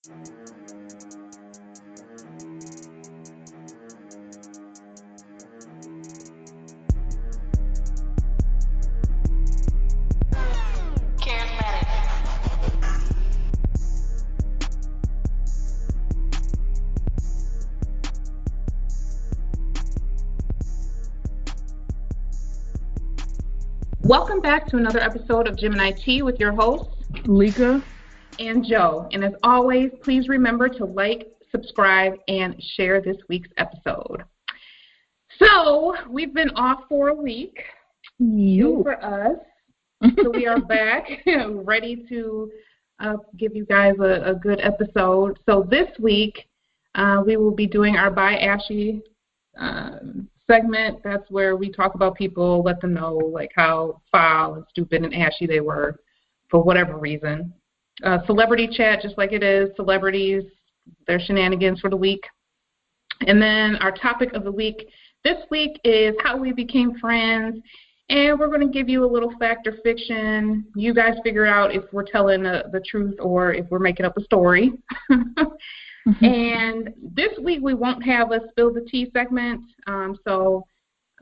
Welcome back to another episode of Gemini Tea with your hosts, Leka and Jo. And as always, please remember to like, subscribe, and share this week's episode. So, we've been off for a week. New for us. So we are back, ready to give you guys a good episode. So this week, we will be doing our By Ashy segment. That's where we talk about people, let them know like how foul and stupid and ashy they were for whatever reason. Celebrity chat, just like it is, celebrities, their shenanigans for the week. And then our topic of the week this week is how we became friends, and we're going to give you a little fact or fiction. You guys figure out if we're telling the truth or if we're making up a story. And this week we won't have a Spill the Tea segment, so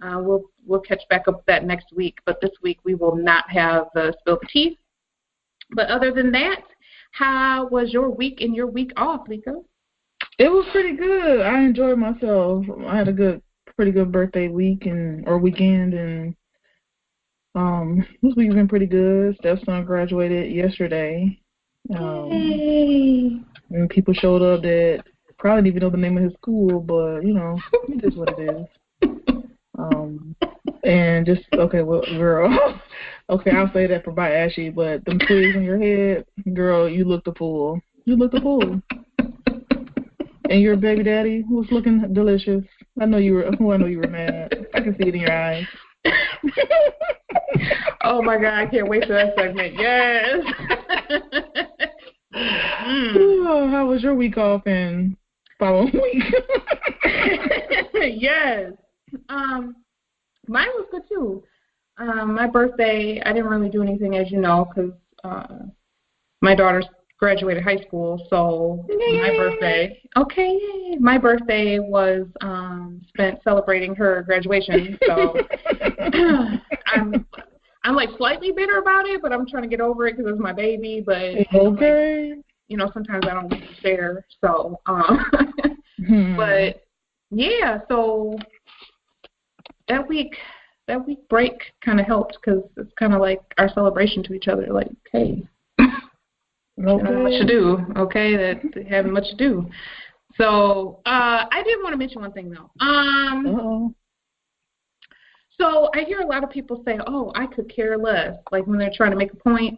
we'll catch back up with that next week. But this week we will not have the Spill the Tea. But other than that, how was your week and your week off, Leka? It was pretty good. I enjoyed myself. I had a pretty good birthday week or weekend, and this week's been pretty good. Stepson graduated yesterday. Yay! And people showed up that probably didn't even know the name of his school, but, you know, it is what it is. And just, okay, well, girl, okay, I'll say that for By Ashy, but them twigs in your head, girl, you looked a fool. You looked a fool. And your baby daddy was looking delicious. I know you were mad. I can see it in your eyes. Oh, my God, I can't wait for that segment. Yes. Ooh, how was your week off and following week? Yes. Mine was good too. My birthday, I didn't really do anything, as you know, because my daughter's graduated high school. So my birthday was spent celebrating her graduation. So I'm like slightly bitter about it, but I'm trying to get over it because it was my baby. But okay, you know, sometimes I don't want to share. So, but yeah, so that week break kind of helped because it's kind of like our celebration to each other. Like, hey, nothing much to do. Okay, that having much to do. So I did want to mention one thing though. So I hear a lot of people say, "Oh, I could care less," like when they're trying to make a point.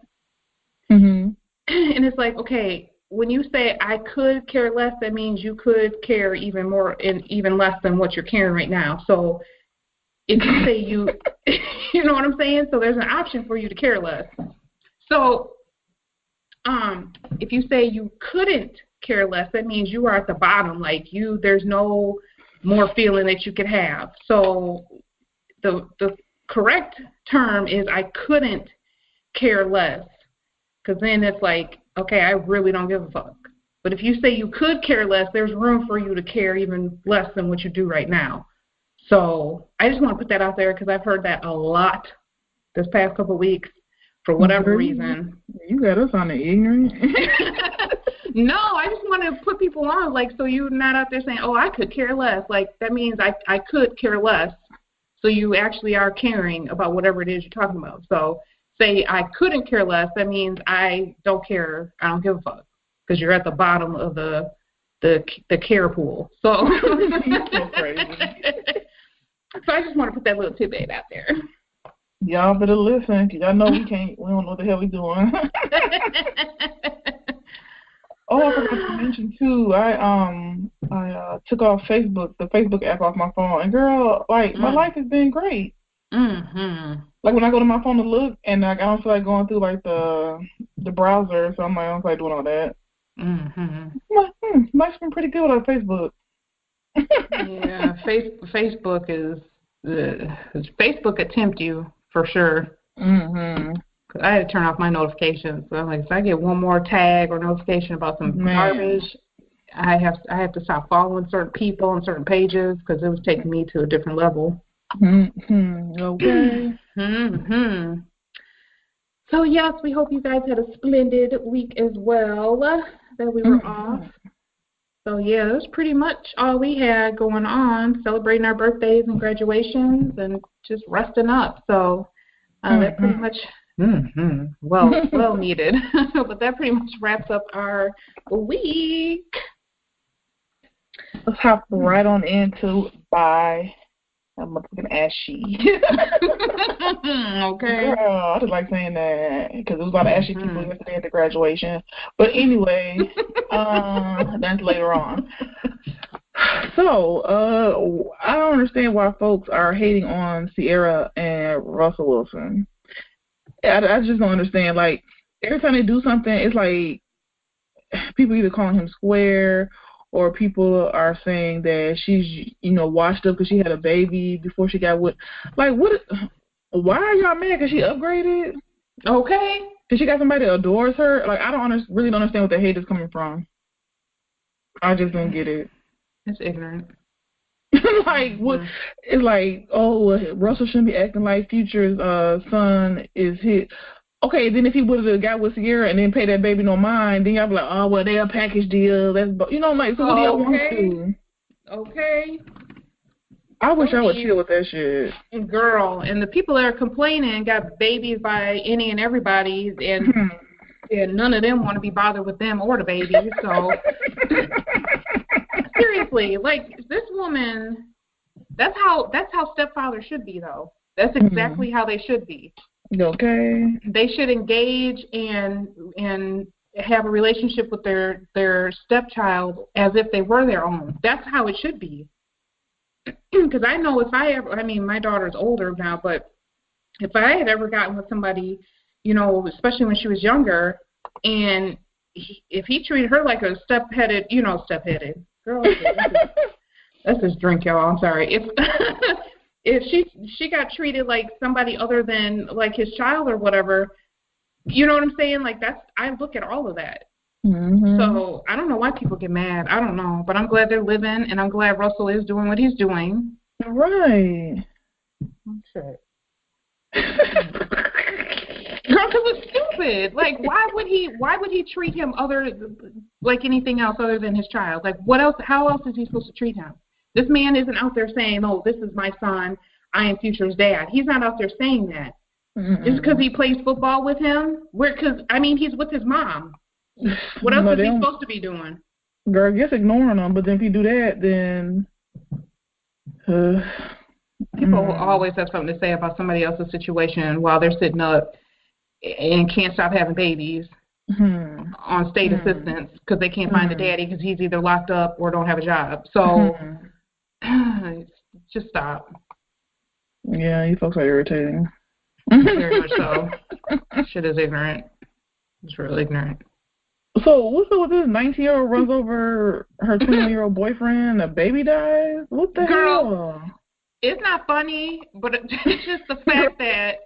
Mm-hmm. And it's like, okay, when you say I could care less, that means you could care even more and even less than what you're caring right now. So if you say you know what I'm saying? So there's an option for you to care less. So if you say you couldn't care less, that means you are at the bottom. Like there's no more feeling that you could have. So the correct term is I couldn't care less, because then it's like, okay, I really don't give a fuck. But if you say you could care less, there's room for you to care even less than what you do right now. So I just want to put that out there because I've heard that a lot this past couple of weeks for whatever reason. You got us on the ignorant. No, I just want to put people on, like, so you're not out there saying, oh, I could care less. Like, that means I could care less. So you actually are caring about whatever it is you're talking about. So say I couldn't care less, that means I don't care. I don't give a fuck because you're at the bottom of the care pool. So, so crazy. So I just want to put that little tidbit out there. Y'all better listen, because y'all know we don't know what the hell we doing. Oh, I forgot to mention too, I took off the Facebook app off my phone, and girl, like, my life has been great. Mm-hmm. Like, when I go to my phone to look, and like, I don't feel like going through, like, the browser, so I'm like, I don't feel like doing all that. Mm-hmm. I'm like, life's been pretty good on Facebook. Yeah, Facebook Facebook attempt you, for sure. Mm-hmm. 'Cause I had to turn off my notifications. So I'm like, if I get one more tag or notification about some garbage, I have to stop following certain people and certain pages because it was taking me to a different level. Okay. So yes, we hope you guys had a splendid week as well that we were off. So yeah, that's pretty much all we had going on, celebrating our birthdays and graduations and just resting up. So that pretty much well needed. But that pretty much wraps up our week. Let's hop right on into bye. I'm motherfucking ashy. Okay. Girl, I just like saying that because it was a lot of ashy people yesterday at the graduation. But anyway, that's later on. So, I don't understand why folks are hating on Sierra and Russell Wilson. I just don't understand. Like, every time they do something, it's like people either calling him square or people are saying that she's, washed up because she had a baby before she got with. Like, what? Why are y'all mad? Because she upgraded? Okay. Because she got somebody that adores her? Like, I really don't understand what the hate is coming from. I just don't get it. It's ignorant. Like, what? It's like, Russell shouldn't be acting like Future's son is his. Okay, then if he would have got with Sierra and then pay that baby no mind, then y'all be like, oh, well, they're a package deal. That's, so what do y'all want to? Okay. I wish I would chill with that shit. Girl, and the people that are complaining got babies by any and everybody, and none of them want to be bothered with them or the baby. So, seriously, like, this woman, that's how stepfathers should be, though. That's exactly how they should be. Okay. They should engage and have a relationship with their stepchild as if they were their own. That's how it should be. Because I know my daughter's older now, but if I had ever gotten with somebody, especially when she was younger, and if he treated her like a step-headed girl, that's this drink, y'all. I'm sorry. If she got treated like somebody other than like his child or whatever, you know what I'm saying? Like, I look at all of that. So I don't know why people get mad. I don't know, but I'm glad they're living, and I'm glad Russell is doing what he's doing. Right. Okay. Girl, because it's stupid. Like, why would he treat him like anything else other than his child? Like, what else? How else is he supposed to treat him? This man isn't out there saying, "Oh, this is my son. I am Future's dad." He's not out there saying that. Just because he plays football with him. He's with his mom. What else is he supposed to be doing? Girl, I guess ignoring him. But then if you do that, then people always have something to say about somebody else's situation while they're sitting up and can't stop having babies on state assistance because they can't find a daddy because he's either locked up or don't have a job. So just stop. Yeah, you folks are irritating. Very much so. Shit is ignorant. It's really ignorant. So what's up with this 19-year-old runs over her 21-year-old boyfriend and a baby dies? What the hell? It's not funny, but it's just the fact that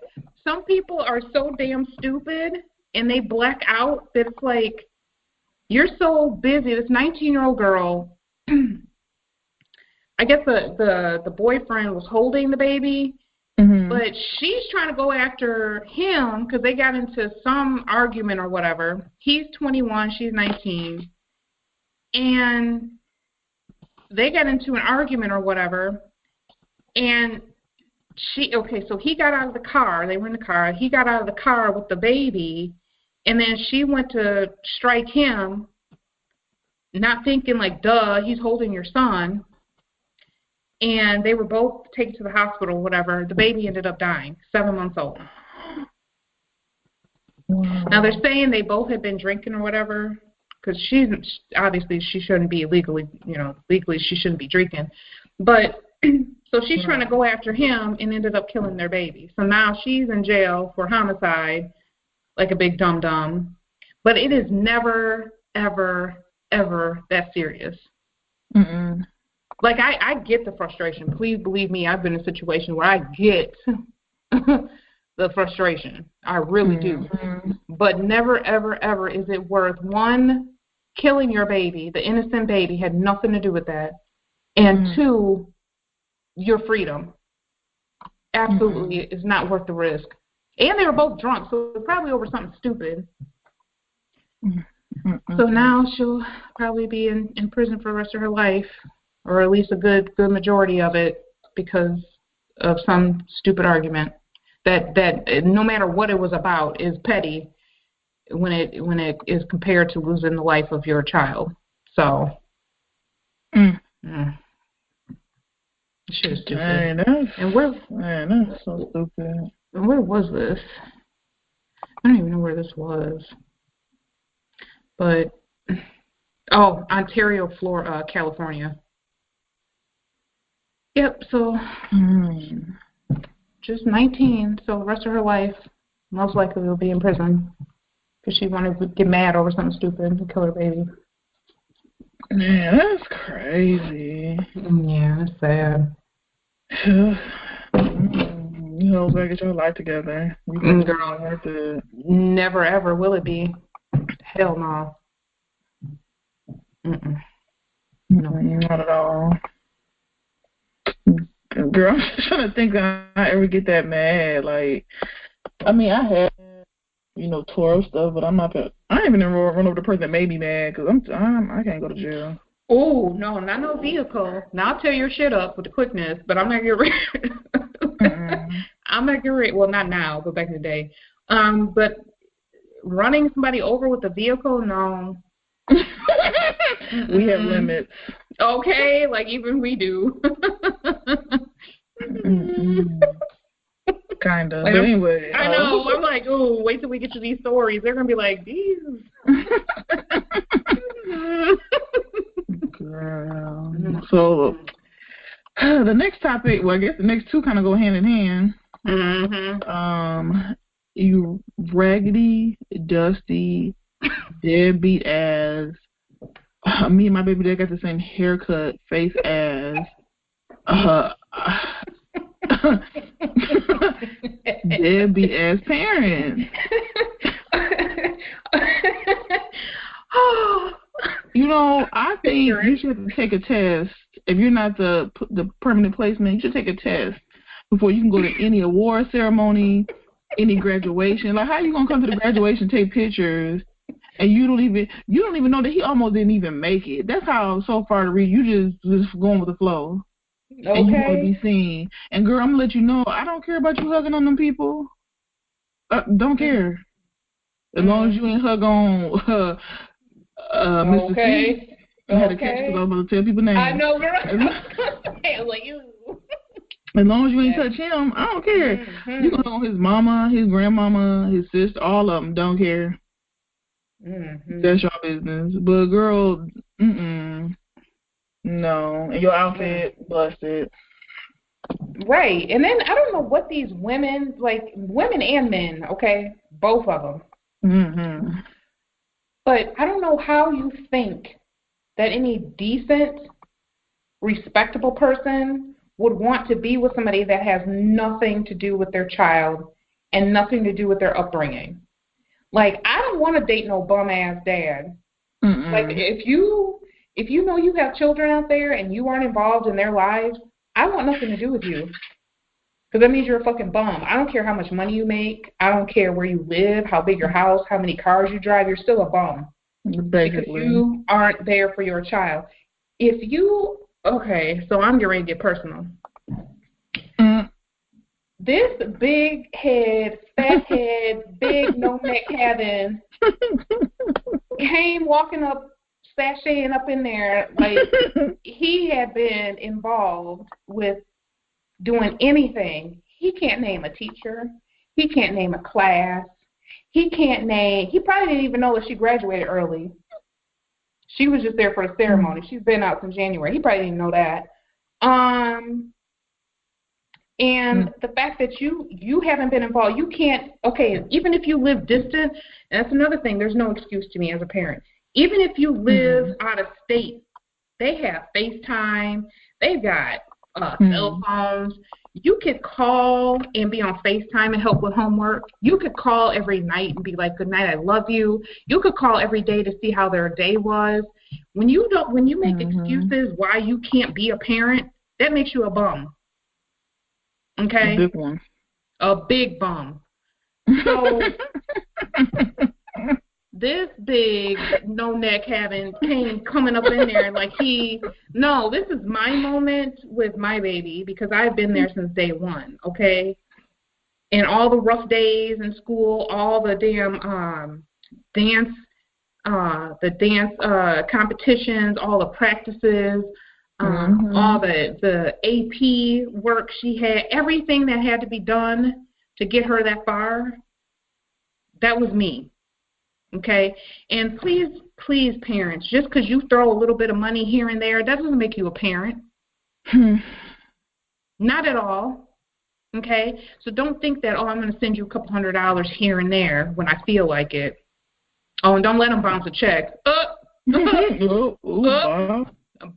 some people are so damn stupid and they black out that it's like, you're so busy. This 19-year-old girl, I guess the boyfriend was holding the baby, but she's trying to go after him because they got into some argument or whatever. He's 21, she's 19, and they got into an argument or whatever, and so he got out of the car. They were in the car. He got out of the car with the baby, and then she went to strike him, not thinking like, duh, he's holding your son. And they were both taken to the hospital, whatever. The baby ended up dying, 7 months old. Wow. Now, they're saying they both had been drinking or whatever, because obviously she shouldn't be legally she shouldn't be drinking. But so she's trying to go after him and ended up killing their baby. So now she's in jail for homicide, like a big dum-dum. But it is never, ever, ever that serious. Like, I get the frustration. Please believe me, I've been in a situation where I get the frustration. I really do. Mm-hmm. But never, ever, ever is it worth, one, killing your baby. The innocent baby had nothing to do with that. And two, your freedom. Absolutely, it's not worth the risk. And they were both drunk, so it was probably over something stupid. So now she'll probably be in prison for the rest of her life, or at least a good majority of it, because of some stupid argument that no matter what it was about is petty when it is compared to losing the life of your child. So. Shit is stupid. Man, that's so stupid. And where was this? I don't even know where this was. But Ontario, Florida, California. Yep. So just 19. So the rest of her life, most likely will be in prison because she wanted to get mad over something stupid and kill her baby. Man, that's crazy. Yeah, that's sad. You know, better get your life together. Girl, never ever will it be. Hell no. No, not at all. Girl, I'm just trying to think that I ever get that mad. Like, I mean, I have, Toro stuff, but I ain't even run over the person that made me mad because I can't go to jail. Oh, no, not no vehicle. Now I'll tear your shit up with the quickness, but I'm not getting ready. I'm not getting ready. Well, not now, but back in the day. But running somebody over with a vehicle, no. We have limits. Okay, like even we do. Kind of. Like, but anyway. I know. I'm like, oh, wait till we get to these stories. They're going to be like, these. Girl. So, the next topic, well, I guess the next two kind of go hand in hand. You raggedy, dusty, deadbeat ass. Me and my baby dad got the same haircut, face ass. Deadbeat ass parents. I think you should take a test. If you're not the permanent placement, you should take a test before you can go to any award ceremony, any graduation. Like, how you gonna come to the graduation, take pictures, and you don't even know that he almost didn't even make it? That's how so far to read. You just going with the flow. Okay. And you want to be seen. And girl, I'm gonna let you know, I don't care about you hugging on them people. Don't care. As long as you ain't hug on Mr. C. I had to catch because I was about to tell people names. I know, girl. Like you. As long as you ain't touch him, I don't care. You can hug on his mama, his grandmama, his sister, all of them. Don't care. That's your business. But girl, no. And your outfit busted. Right. And then I don't know what these women, like women and men, okay, both of them. But I don't know how you think that any decent, respectable person would want to be with somebody that has nothing to do with their child and nothing to do with their upbringing. Like, I don't want to date no bum-ass dad. Like, if you know you have children out there and you aren't involved in their lives, I want nothing to do with you. Because that means you're a fucking bum. I don't care how much money you make. I don't care where you live, how big your house, how many cars you drive. You're still a bum. Basically. Because you aren't there for your child. Okay, so I'm getting ready to get personal. This big head, fat head, big no neck having came walking up, sashaying up in there like he had been involved with doing anything. He can't name a teacher. He can't name a class. He probably didn't even know that she graduated early. She was just there for the ceremony. She's been out since January. He probably didn't know that. And the fact that you haven't been involved, you can't, okay, even if you live distant, and that's another thing, there's no excuse to me as a parent. Even if you live out of state, they have FaceTime, they've got cell phones. you could call and be on FaceTime and help with homework. You could call every night and be like, good night, I love you. You could call every day to see how their day was. When you make excuses why you can't be a parent, that makes you a bum. Okay? A big one. A big bum. So this big no neck having coming up in there like this is my moment with my baby because I've been there since day one, okay? And all the rough days in school, all the damn dance competitions, all the practices, all the AP work she had, everything that had to be done to get her that far, that was me. Okay, and please, parents, just because you throw a little bit of money here and there, that doesn't make you a parent. Not at all. Okay, so don't think that, I'm going to send you a couple $100 here and there when I feel like it. Oh, and don't let them bounce a check.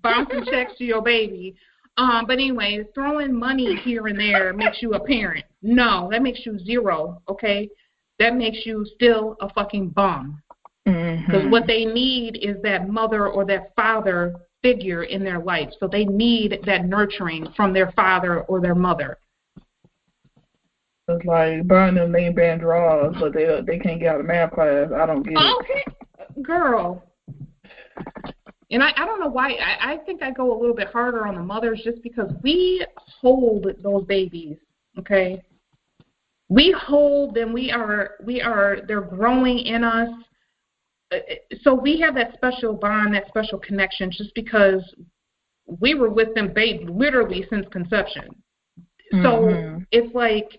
Bouncing checks to your baby. But anyway, throwing money here and there makes you a parent. No, that makes you zero. Okay. That makes you still a fucking bum. Because what they need is that mother or that father figure in their life. So they need that nurturing from their father or their mother. It's like buying them name brand drawers, but they can't get out of math class. I don't get it. Okay, girl. And I don't know why. I think I go a little bit harder on the mothers just because we hold those babies, okay? We hold them. They're growing in us. So we have that special bond, that special connection just because we were with them literally since conception. So it's like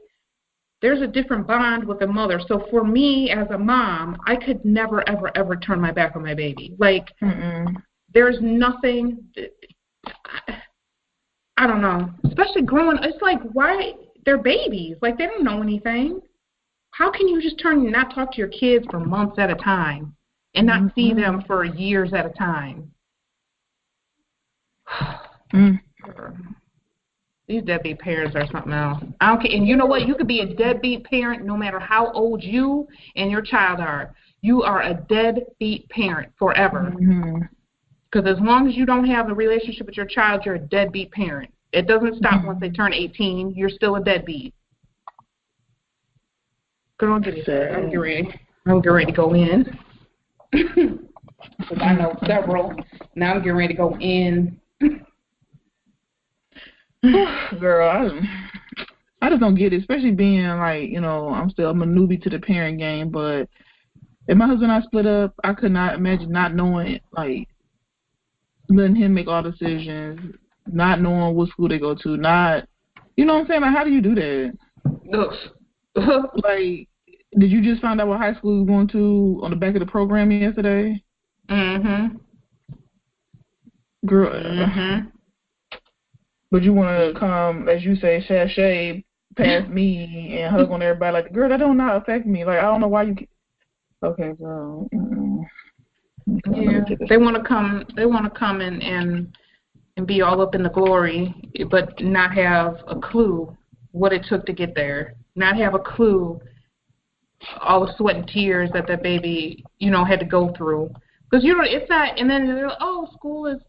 there's a different bond with the mother. So for me as a mom, I could never, ever, ever turn my back on my baby. Like there's nothing, I don't know, especially growing, it's like why? They're babies. Like, they don't know anything. How can you just turn and not talk to your kids for months at a time and not see them for years at a time? These deadbeat parents are something else. I don't care. And you know what? You could be a deadbeat parent no matter how old you and your child are. You are a deadbeat parent forever. Because as long as you don't have a relationship with your child, you're a deadbeat parent. It doesn't stop once they turn 18. You're still a deadbeat. Girl, don't get me started. I'm getting ready to go in. Because I know several. Now I'm getting ready to go in. Girl, I just don't get it, especially being like, I'm a newbie to the parent game, but if my husband and I split up, I could not imagine not knowing, like, letting him make all decisions, not knowing what school they go to, not, you know what I'm saying? Like, how do you do that? Like, did you just find out what high school you're going to on the back of the program yesterday? Girl. But you want to come, as you say, sashay past me and hug on everybody like, girl, that don't not affect me. Like, I don't know why you. Okay, girl. Yeah, they want to come. They want to come and be all up in the glory, but not have a clue what it took to get there. Not have a clue all the sweat and tears that baby, had to go through. Because it's not. And then they're like, school is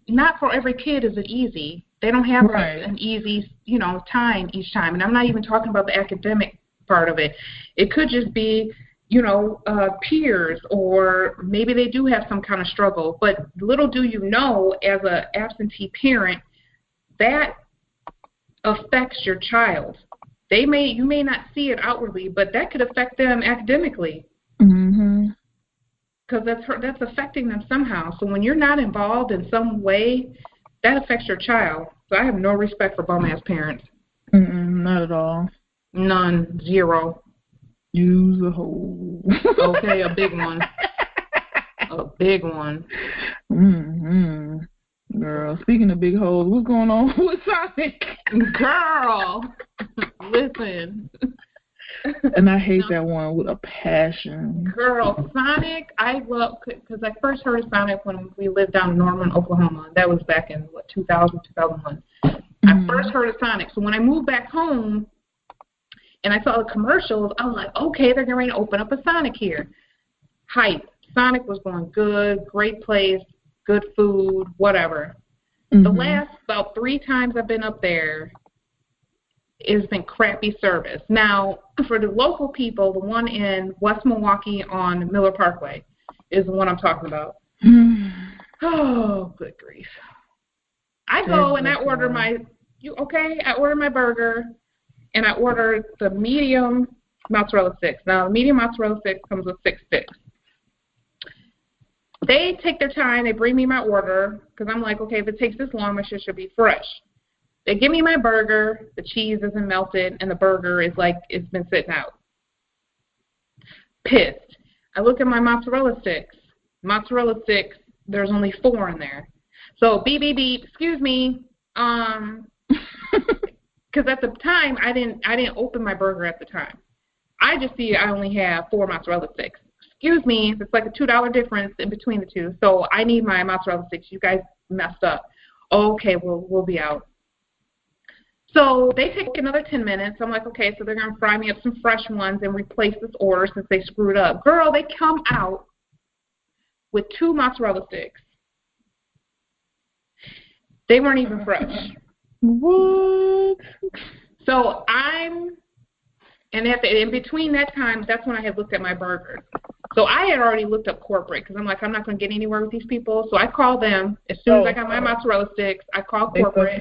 not for every kid. Is it easy? They don't have an easy, time each time. And I'm not even talking about the academic part of it. It could just be, peers, or maybe they do have some kind of struggle. But little do you know, as an absentee parent, that affects your child. You may not see it outwardly, but that could affect them academically. Because that's affecting them somehow. So when you're not involved in some way, that affects your child. So I have no respect for bum-ass parents. Not at all. None. Zero. Use a hole. Okay, a big one. A big one. Girl, speaking of big holes, what's going on with Sonic? Girl, listen. And I hate that one with a passion. Girl, Sonic, I love, because I first heard of Sonic when we lived down in Norman, Oklahoma. That was back in, 2000, 2001. I first heard of Sonic. So when I moved back home and I saw the commercials, I was like, okay, they're going to open up a Sonic here. Hype. Sonic was going good, great place, good food, whatever. The last about 3 times I've been up there, it's been crappy service. Now, for the local people, the one in West Milwaukee on Miller Parkway is the one I'm talking about. Oh, good grief. I go and I order my burger, and I order the medium mozzarella sticks. Now, the medium mozzarella sticks comes with 6 sticks. They take their time. They bring me my order because I'm like, okay, if it takes this long, my shit should be fresh. They give me my burger. The cheese isn't melted, and the burger is like it's been sitting out. Pissed. I look at my mozzarella sticks. Mozzarella sticks, there's only 4 in there. So, beep, beep, beep, excuse me. Because at the time, I didn't open my burger at the time. I just see I only have 4 mozzarella sticks. Excuse me, it's like a $2 difference in between the two. So I need my mozzarella sticks. You guys messed up. Okay, we'll be out. So they take another 10 minutes. I'm like, okay, so they're going to fry me up some fresh ones and replace this order since they screwed up. Girl, they come out with 2 mozzarella sticks. They weren't even fresh. What? So in between that time, that's when I had looked at my burger. So I had already looked up corporate because I'm like, I'm not going to get anywhere with these people. So I called them. As soon as I got my mozzarella sticks, I called corporate.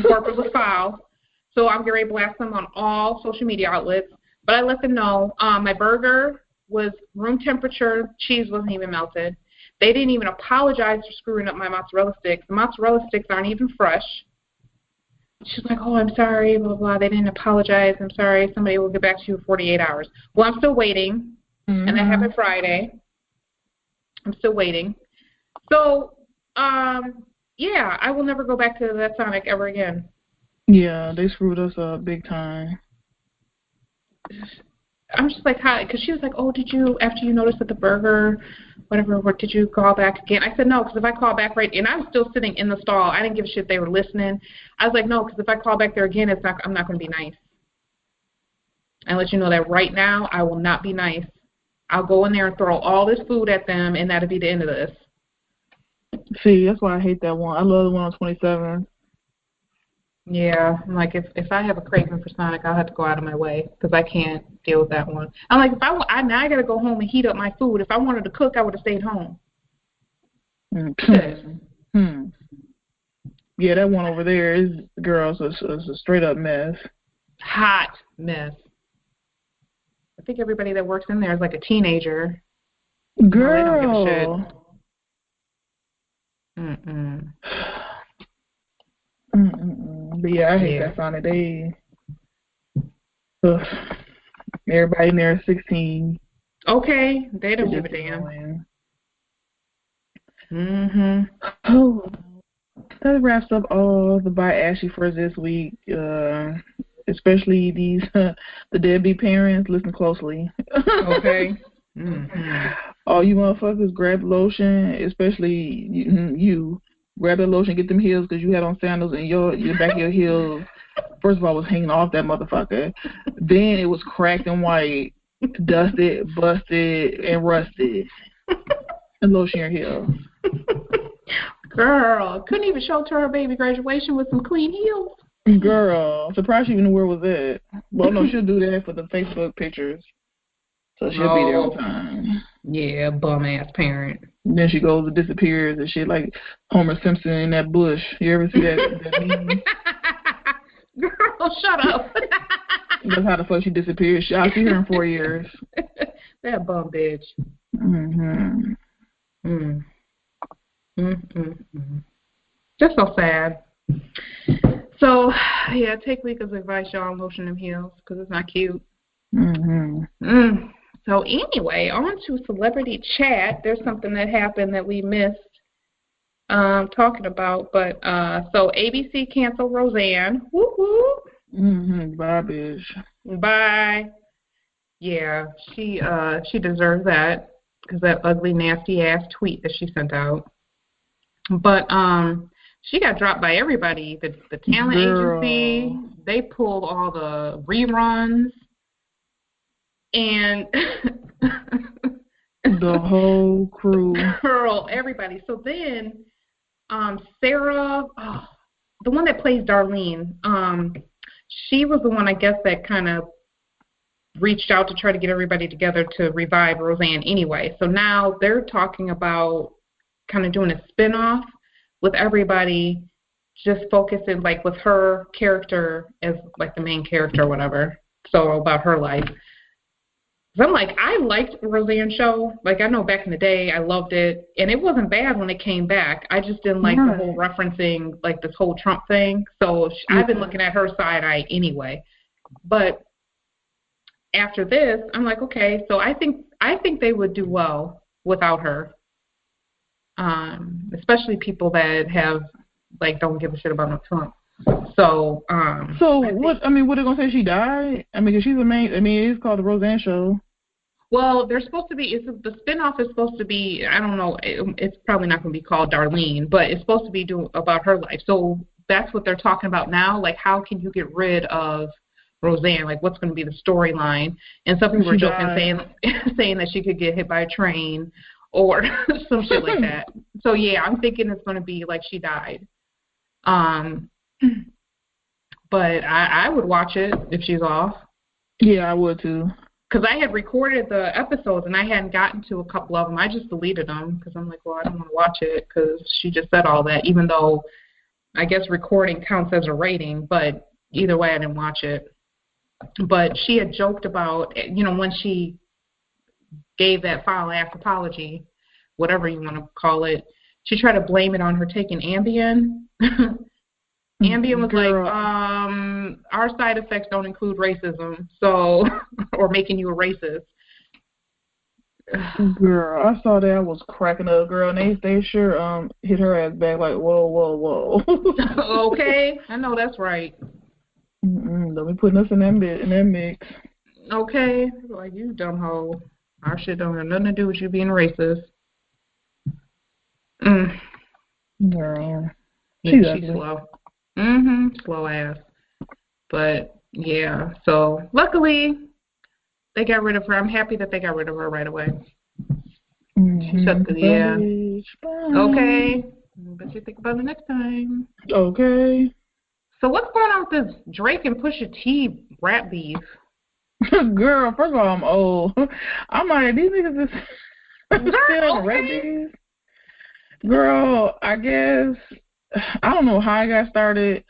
Corporate was foul. So I'm getting ready to blast them on all social media outlets. But I let them know my burger was room temperature. Cheese wasn't even melted. They didn't even apologize for screwing up my mozzarella sticks. The mozzarella sticks aren't even fresh. She's like, oh, I'm sorry, blah, blah. They didn't apologize. I'm sorry. Somebody will get back to you in 48 hours. Well, I'm still waiting. And that happened Friday. I'm still waiting. So, yeah, I will never go back to that Sonic ever again. Yeah, they screwed us up big time. I'm just like, how? Because she was like, oh, did you, after you noticed that the burger, whatever, did you call back again? I said, no, because if I call back and I was still sitting in the stall. I didn't give a shit they were listening. I was like, no, because if I call back there again, I'm not going to be nice. I let you know that right now, I will not be nice. I'll go in there and throw all this food at them, and that'll be the end of this. See, that's why I hate that one. I love the one on 27. Yeah, I'm like, if I have a craving for Sonic, I'll have to go out of my way because I can't deal with that one. I'm like, now I got to go home and heat up my food. If I wanted to cook, I would have stayed home. Yeah, that one over there is, girls, it's a straight up mess. Hot mess. I think everybody that works in there is like a teenager. Girl. No, they don't give a shit. But yeah, I hate that Sonic. Everybody in there is 16. Okay, they don't give a damn. Oh, that wraps up all the By Ashley for this week. Especially these the deadbeat parents. Listen closely. Okay. All you motherfuckers, grab lotion, especially you. Grab the lotion, get them heels because you had on sandals and your back of your heels, first of all, was hanging off that motherfucker. Then it was cracked and white, dusted, busted, and rusted. And lotion your heels. Girl, couldn't even show to her baby graduation with some clean heels. Girl, surprised she even knew where was it. Well, no, she'll do that for the Facebook pictures. So she'll be there on time. Yeah, bum-ass parent. And then she goes and disappears and shit like Homer Simpson in that bush. You ever see that meme? Girl, shut up. That's how the fuck she disappears. I'll see her in 4 years. That bum bitch. Just so sad. So, yeah, take Leka's advice, y'all, lotion them heels, because it's not cute. So anyway, on to celebrity chat. There's something that happened that we missed talking about, but so ABC canceled Roseanne. Woo woo. Bye, bitch. Bye. Yeah, she deserves that because that ugly, nasty ass tweet that she sent out. But she got dropped by everybody. The talent agency, they pulled all the reruns. And the whole crew. Girl, everybody. So then Sarah, the one that plays Darlene, she was the one, I guess, that kind of reached out to try to get everybody together to revive Roseanne anyway. So now they're talking about kind of doing a spinoff with everybody just focusing, like, with her character as, like, the main character or whatever. So about her life. So I'm like, I liked Roseanne show. Like, I know back in the day, I loved it. And it wasn't bad when it came back. I just didn't like the whole referencing, like, this whole Trump thing. So I've been looking at her side-eye anyway. But after this, I'm like, okay, so I think they would do well without her. Especially people that have, like, don't give a shit about no Trump. So what? I mean, what are they gonna say? She died? I mean, 'cause she's the main. I mean, it's called the Roseanne Show. Well, they're supposed to be. The spinoff is supposed to be. I don't know. It's probably not going to be called Darlene, but it's supposed to be about her life. So that's what they're talking about now. Like, how can you get rid of Roseanne? Like, what's going to be the storyline? And some people were joking, saying that she could get hit by a train or some shit like that. So yeah, I'm thinking it's going to be like she died. But I would watch it if she's off. Yeah, I would too. Because I had recorded the episodes and I hadn't gotten to a couple of them. I just deleted them because I'm like, well, I don't want to watch it because she just said all that, even though I guess recording counts as a rating. But either way, I didn't watch it. But she had joked about, when she gave that foul-ass apology, whatever you want to call it, she tried to blame it on her taking Ambien. Ambien was like, our side effects don't include racism, so, or making you a racist. Girl, I saw that. I was cracking up, girl, and they sure hit her ass back like, whoa. Okay, I know that's right. Don't be putting us in that mix. Okay, like, you dumb hoe. Our shit don't have nothing to do with you being racist. Girl. Yeah, she's slow. Slow ass. But yeah, so luckily they got rid of her. I'm happy that they got rid of her right away. She shut the Okay. But you think about it next time. Okay. So what's going on with this Drake and Pusha T rap beef? Girl, first of all, I'm old. I'm like, these niggas is still on rap beef. Girl, I guess I don't know how I got started,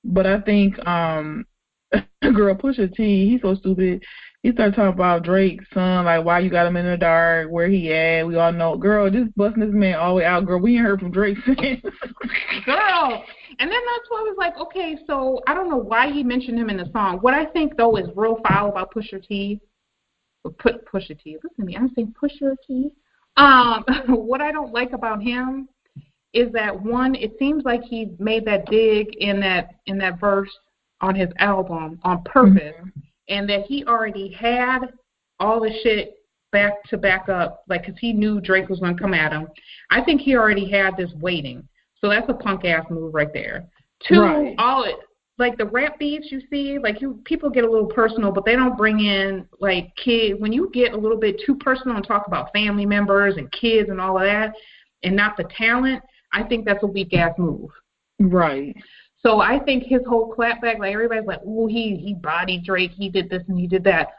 but I think girl, Pusha T, he's so stupid. He started talking about Drake's son, like why you got him in the dark, where he at. We all know, girl, just busting this man all the way out, girl. We ain't heard from Drake since. Girl, and then that's why I was like, okay, so I don't know why he mentioned him in the song. What I think though is real foul about Pusha T. Pusha T. Listen to me, I'm saying Pusha T. What I don't like about him is that, one, it seems like he made that dig in that verse on his album on purpose, and that he already had all the shit back up, like, because he knew Drake was going to come at him. I think he already had this waiting. So that's a punk ass move right there. Two, like the rap beefs you see, like people get a little personal, but they don't bring in like kids. When you get a little bit too personal and talk about family members and kids and all of that, and not the talent, I think that's a weak ass move. Right. So I think his whole clapback, like everybody's like, oh, he bodied Drake, he did this and he did that.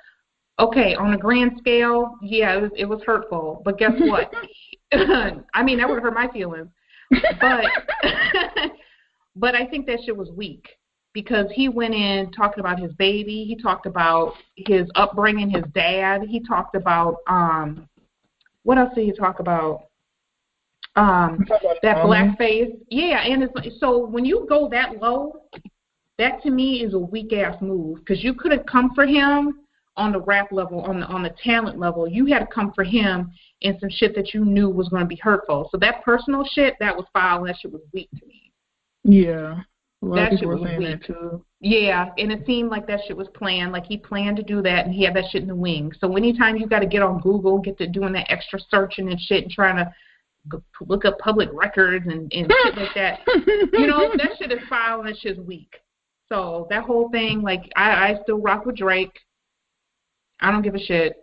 Okay, on a grand scale, yeah, it was hurtful. But guess what? I mean, that would hurt my feelings. But I think that shit was weak because he went in talking about his baby. He talked about his upbringing, his dad. He talked about what else did he talk about? That blackface. Yeah, and it's so when you go that low, that to me is a weak ass move because you could have come for him on the rap level, on the talent level. You had to come for him in some shit that you knew was going to be hurtful. So that personal shit, that was foul. That shit was weak to me. Yeah, a lot that of people shit were saying weak. that too. Yeah, and it seemed like that shit was planned. Like he planned to do that, and he had that shit in the wings. So anytime you got to get on Google, get to doing that extra searching and shit, and trying to look up public records and shit like that. You know, that shit is foul and that shit's weak. So that whole thing, like, I still rock with Drake. I don't give a shit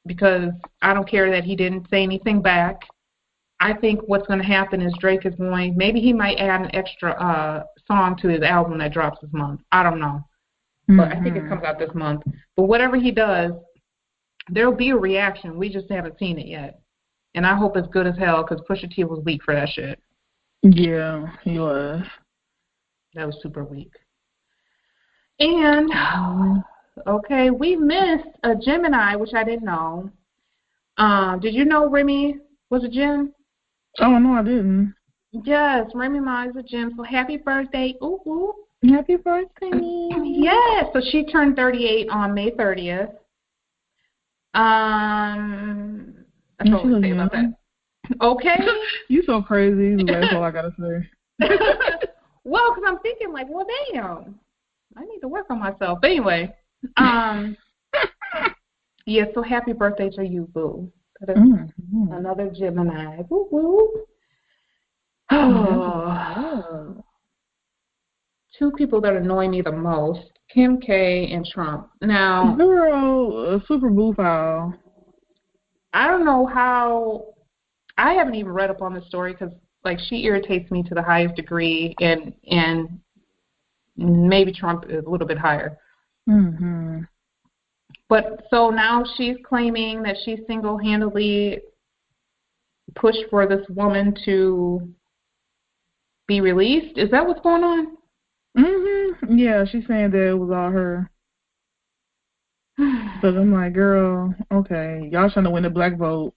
because I don't care that he didn't say anything back. I think what's going to happen is Drake is going, maybe he might add an extra song to his album that drops this month. I don't know. But I think it comes out this month. But whatever he does, there'll be a reaction. We just haven't seen it yet. And I hope it's good as hell because Pusha T was weak for that shit. Yeah, he was. That was super weak. And, okay, we missed a Gemini, which I didn't know. Did you know Remy was a Gem? Oh, no, I didn't. Yes, Remy Ma is a Gem. So happy birthday. Ooh, ooh. Happy birthday. Yes, so she turned 38 on May 30th. That's all I say about that. Okay. You so crazy. That's all I gotta say. Well, because I'm thinking like, well, damn, I need to work on myself. But anyway, yeah. So happy birthday to you, boo. Another Gemini. Woo woo. Oh. Two people that annoy me the most: Kim K and Trump. Now, girl, super boo foul. I don't know how. I haven't even read up on the story because, like, she irritates me to the highest degree, and maybe Trump is a little bit higher. Mm-hmm. But so now she's claiming that she single-handedly pushed for this woman to be released. Is that what's going on? Mm-hmm. Yeah, she's saying that it was all her. So I'm like, girl, okay, y'all trying to win the black vote.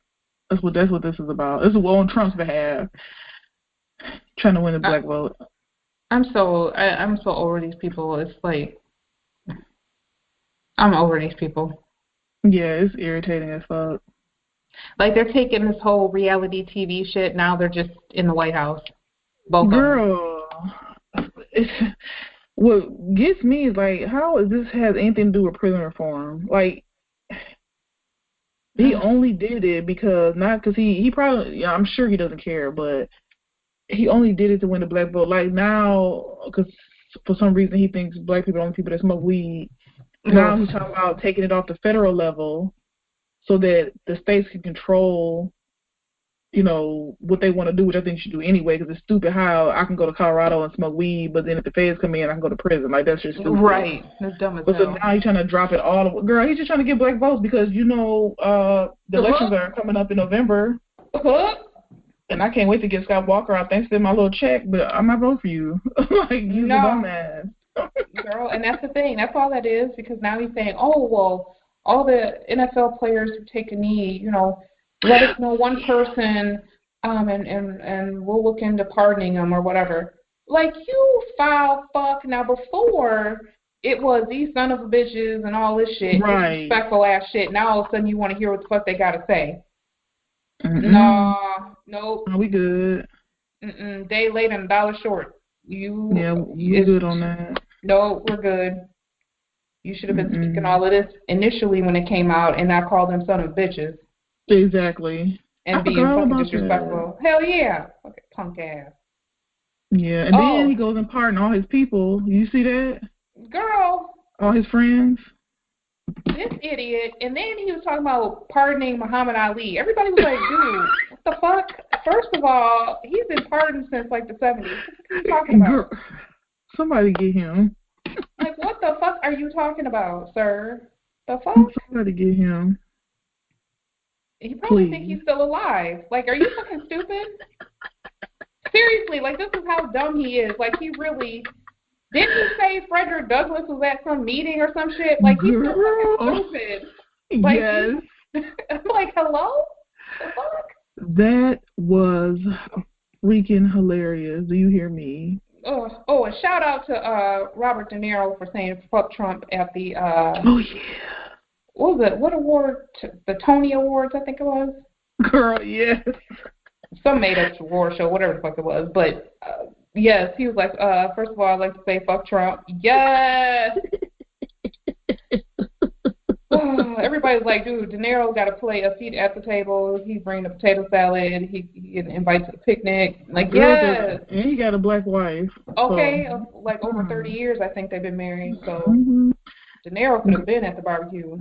That's what this is about. This is on Trump's behalf, trying to win the black vote. I'm so over these people. It's like I'm over these people. Yeah, it's irritating as fuck. Like they're taking this whole reality TV shit. Now they're just in the White House. Both girl, what gets me is like, how does this have anything to do with prison reform? Like, he only did it because he probably, yeah, I'm sure he doesn't care, but he only did it to win the black vote. Like now, because for some reason he thinks black people are the only people that smoke weed. Now he's talking about taking it off the federal level so that the states can control, you know, what they want to do, which I think you should do anyway, because it's stupid how I can go to Colorado and smoke weed, but then if the feds come in, I can go to prison. Like, that's just stupid. Right. That's dumb as hell. So now he's trying to drop it all. Girl, he's just trying to get black votes because, you know, the elections are coming up in November. And I can't wait to get Scott Walker out. Thanks to my little check, but I'm not voting for you. Like, you no. Dumbass. Girl, and that's the thing. That's all that is, because now he's saying, oh, well, all the NFL players who take a knee, you know, let us know one person, and we'll look into pardoning them or whatever. Like, you foul fuck. Now, before, it was these son of a bitches and all this shit, right. disrespectful ass shit. Now, all of a sudden, you want to hear what the fuck they got to say. Nope. Are we good? Day late and $1 short. You good on that. No, we're good. You should have been speaking all of this initially when it came out and not call them son of bitches. Exactly. And being fucking disrespectful. That. Hell yeah. Okay, punk ass. Yeah, and then he goes and pardon all his people. You see that? Girl. All his friends. This idiot. And then he was talking about pardoning Muhammad Ali. Everybody was like, dude, what the fuck? First of all, he's been pardoned since like the 70s. What are you talking about? Girl, somebody get him. Like, what the fuck are you talking about, sir? The fuck? Somebody get him. He probably thinks he's still alive. Like, are you fucking stupid? Seriously, like, this is how dumb he is. Like, he really... Didn't he say Frederick Douglass was at some meeting or some shit? Like, he's so fucking stupid. Like, yes. I'm like, hello? The fuck? That was freaking hilarious. Do you hear me? Oh, and shout out to Robert De Niro for saying fuck Trump at the... oh, yeah. What was it? What award? The Tony Awards, I think it was. Girl, yes. Some made-up award show, whatever the fuck it was. But, yes, he was like, first of all, I'd like to say fuck Trump. Yes! everybody's like, dude, De Niro got a seat at the table. He brings a potato salad. He invites to a picnic. Like, yes. And he got a black wife. Okay, so. Like over 30 years, I think they've been married. So De Mm-hmm. Niro could have been at the barbecue.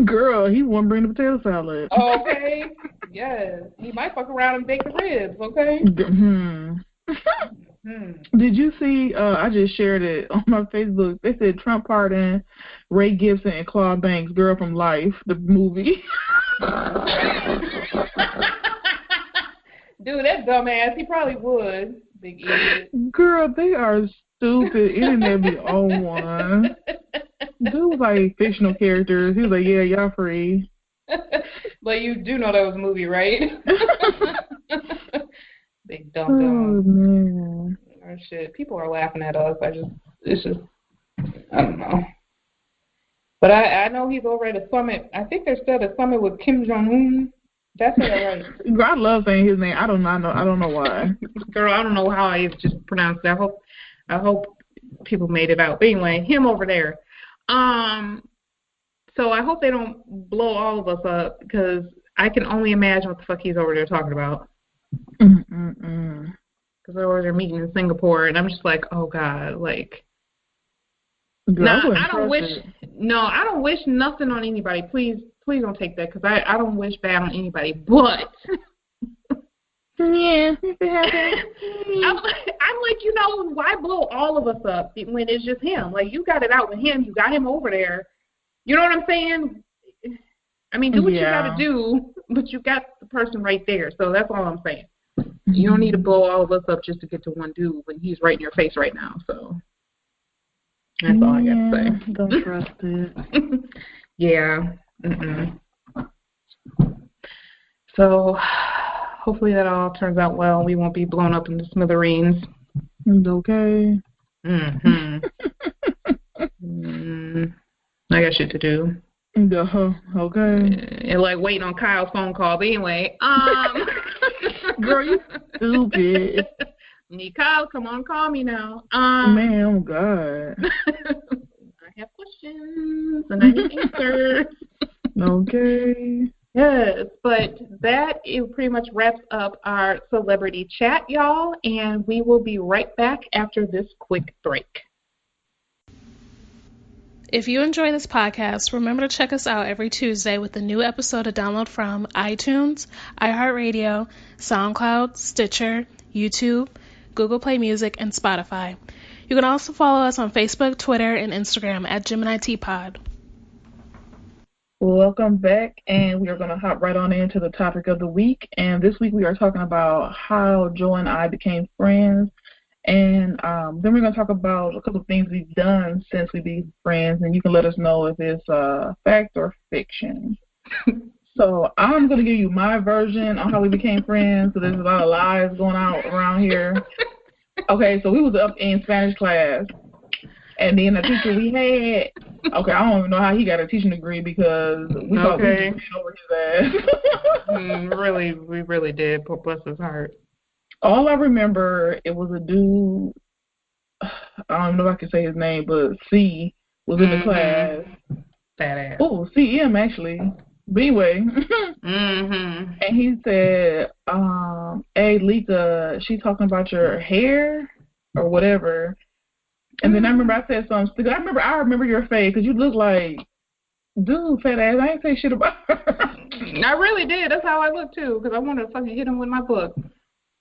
Girl, he won't bring the potato salad. Okay, yes. He might fuck around and bake the ribs, okay? Did you see, I just shared it on my Facebook, they said Trump pardoned Ray Gibson and Claude Banks, Girl from Life, the movie. Dude, that dumbass, he probably would. Big idiot. Girl, they are stupid. Internet be on one. Dude was like fictional characters. He was like, yeah, y'all free. But you do know that was a movie, right? Big dumb. Oh, man. Oh, shit. People are laughing at us. It's just, I don't know. But I know he's over at a summit. I think they're still at a summit with Kim Jong-un. That's it, right? I love saying his name. I don't know why. Girl, I don't know how I just pronounced that. I hope people made it out. But anyway, him over there. So I hope they don't blow all of us up because I can only imagine what the fuck he's over there talking about. Because they're over there meeting in Singapore, and I'm just like, oh God, like. Girl, I don't wish nothing on anybody. Please don't take that because I don't wish bad on anybody. But yeah, if it happens. I'm like, why blow all of us up when it's just him? Like, you got it out with him. You got him over there. You know what I'm saying? I mean, do what you got to do, but you got the person right there. So that's all I'm saying. You don't need to blow all of us up just to get to one dude when he's right in your face right now. So that's all I got to say. Don't trust it. Yeah. So hopefully that all turns out well. We won't be blown up into smithereens. It's okay. I got shit to do. Okay. And like waiting on Kyle's phone call. But anyway, girl, you stupid. Kyle, come on, call me now. Man, oh God. I have questions and I need answers. Okay. Yes, but that pretty much wraps up our celebrity chat, y'all, and we will be right back after this quick break. If you enjoy this podcast, remember to check us out every Tuesday with a new episode to download from iTunes, iHeartRadio, SoundCloud, Stitcher, YouTube, Google Play Music, and Spotify. You can also follow us on Facebook, Twitter, and Instagram at Gemini Tea Pod. Welcome back, and we are going to hop right on into the topic of the week. And this week we are talking about how Joe and I became friends. And then we're going to talk about a couple of things we've done since we became friends, and you can let us know if it's fact or fiction. So I'm going to give you my version on how we became friends. So there's a lot of lies going out around here. Okay, so we was up in Spanish class, and then the teacher we had, okay, I don't even know how he got a teaching degree because we thought we just ran over his ass. We really did. Bless his heart. All I remember, it was a dude, I don't know if I can say his name, but C was in the class. Fat ass. Oh, CM actually. But anyway. And he said, hey, Leka, she talking about your hair or whatever. And then I remember I said something stupid. I remember your face because you look like, dude, fat ass. I ain't say shit about her. I really did. That's how I look too because I wanted to fucking hit him with my book.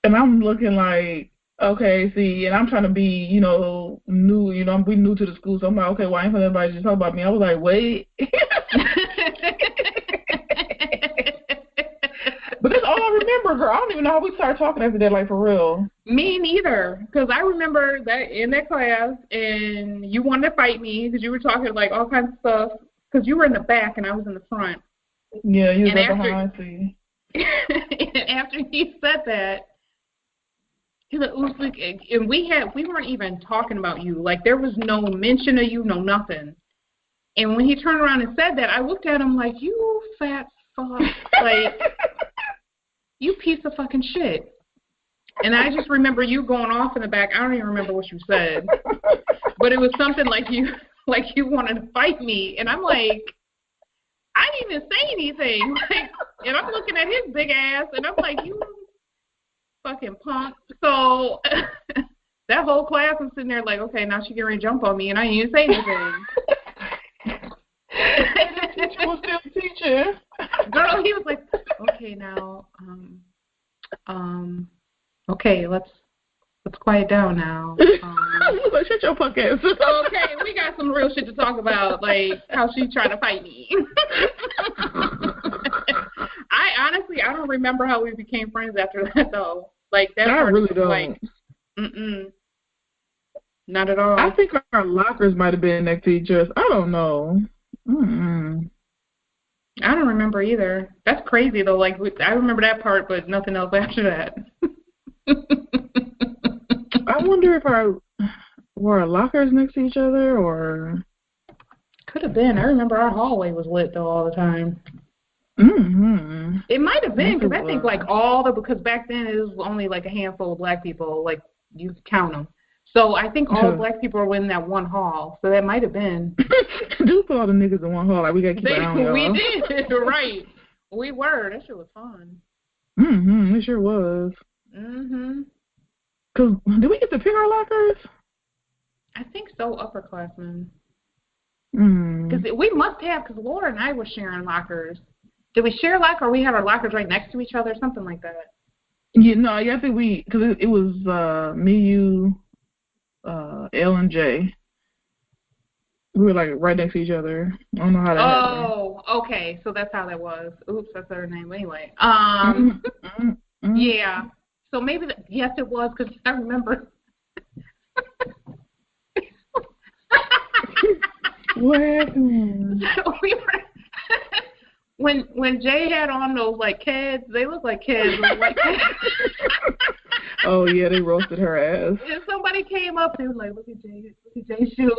And I'm looking like, okay, see, and I'm trying to be, new, I'm new to the school, so I'm like, okay, well, I ain't for everybody to just talk about me. I was like, wait. But that's all I remember, girl. I don't even know how we started talking after that, like, for real. Me neither, because I remember that in that class, and you wanted to fight me because you were talking, like, all kinds of stuff, because you were in the back and I was in the front. Yeah, you were behind, see. And after he said that, and we weren't even talking about you. Like, there was no mention of you, no nothing. And when he turned around and said that, I looked at him like, you fat fuck. Like, you piece of fucking shit. And I just remember you going off in the back. I don't even remember what you said. But it was something like you wanted to fight me. And I'm like, I didn't even say anything. Like, and I'm looking at his big ass, and I'm like, you fucking punk. So that whole class was sitting there like, okay, now she getting ready to jump on me, and I didn't even say anything. And the teacher was still teaching. Girl, he was like, okay, now, okay, let's quiet down now. Like, shut your punk ass. Okay, we got some real shit to talk about, like how she tried to fight me. I don't remember how we became friends after that though. Like that. I really don't. Like, not at all. I think our lockers might have been next to each other. I don't know. I don't remember either. That's crazy though. Like I remember that part, but nothing else after that. I wonder if were our lockers next to each other or could have been. I remember our hallway was lit though all the time. It might have been because I think like because back then it was only like a handful of black people. Like you could count them. So I think all the black people were in that one hall. So that might have been. Do put all the niggas in one hall. Like we got to keep an eye on y'all. We did, right? We were. That shit was fun. It sure was. Cause did we get to pick our lockers? I think so, upperclassmen. Because we must have, because Laura and I were sharing lockers. Did we share a locker, or we had our lockers right next to each other, something like that? Yeah, no, I think because it was me, you, L, and J. We were like right next to each other. I don't know how that happened. Oh, okay, so that's how that was. Oops, that's her name. Anyway, yeah. So maybe yes, it was because I remember. What happened? We were when Jay had on those like kids, they look like kids. Like Oh yeah, they roasted her ass. And somebody came up, they was like, "Look at Jay's shoes."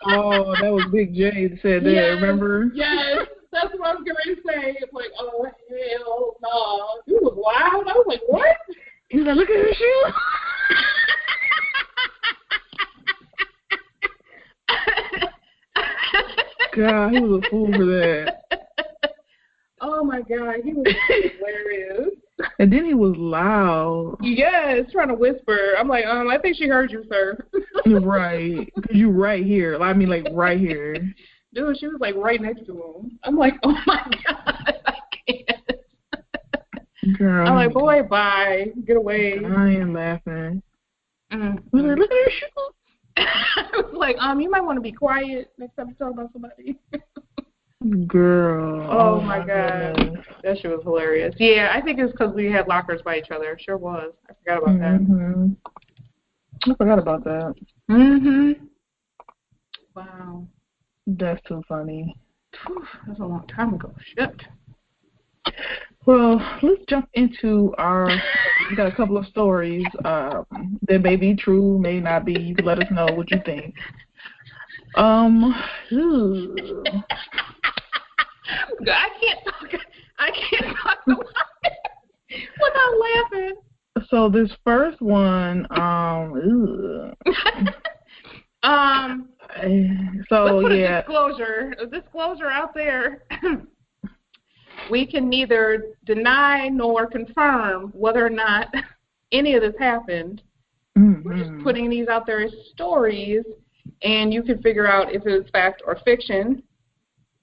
Oh, that was Big J that said that. Remember? Yes, that's what I was going to say. It's like, oh hell no, you was wild. I was like, what? He was like, look at her shoes. God, he was a fool for that. Oh my God, he was hilarious. And then he was loud. Yes, trying to whisper. I'm like, I think she heard you, sir. Right, because you right here. I mean, like right here. Dude, she was like right next to him. I'm like, oh my God, I can't. Girl, I'm like, boy, bye, get away. I ain't laughing. We're like, look at her shoes. I was like, you might want to be quiet next time you talk about somebody. Girl. Oh my God. Goodness. That shit was hilarious. Yeah, I think it's because we had lockers by each other. It sure was. I forgot about that. I forgot about that. Wow. That's too funny. That's a long time ago. Shit. Well, let's jump into we got a couple of stories that may be true, may not be. You can let us know what you think. I can't talk about it without laughing. So this first one, so let's put a disclosure out there. We can neither deny nor confirm whether or not any of this happened. We're just putting these out there as stories, and you can figure out if it's fact or fiction.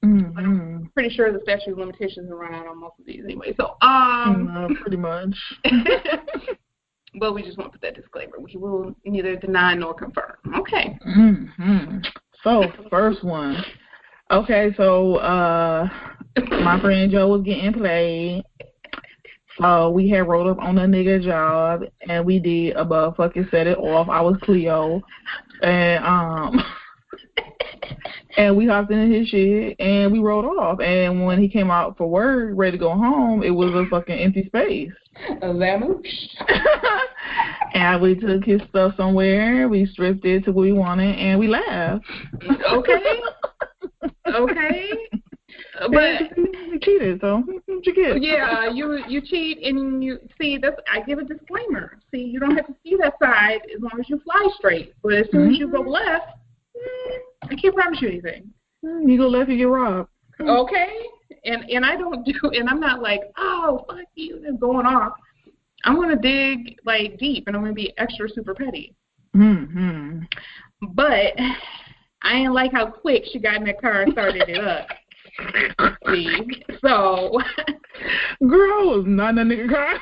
I'm pretty sure the statute of limitations will run out on most of these anyway. So, pretty much. But we just want to put that disclaimer. We will neither deny nor confirm. Okay. So, first one. Okay, so my friend Joe was getting played. So we had rolled up on a nigga job, and we did a motherfucking set it off. I was Cleo, and we hopped in his shit, and we rolled off. And when he came out for work, ready to go home, it was a fucking empty space. And we took his stuff somewhere. We stripped it to what we wanted, and we left. Okay. But you cheated, so what you get? Yeah, you cheat, and you see. I give a disclaimer. See, you don't have to see that side as long as you fly straight. But as soon as you go left, I can't promise you anything. You go left, you get robbed. Okay? And I don't do, and I'm not like, oh, fuck you, and going off. I'm going to dig, like, deep, and I'm going to be extra super petty. Mm-hmm. But I ain't like how quick she got in that car and started it up. See? So. Girl was not in that nigga car.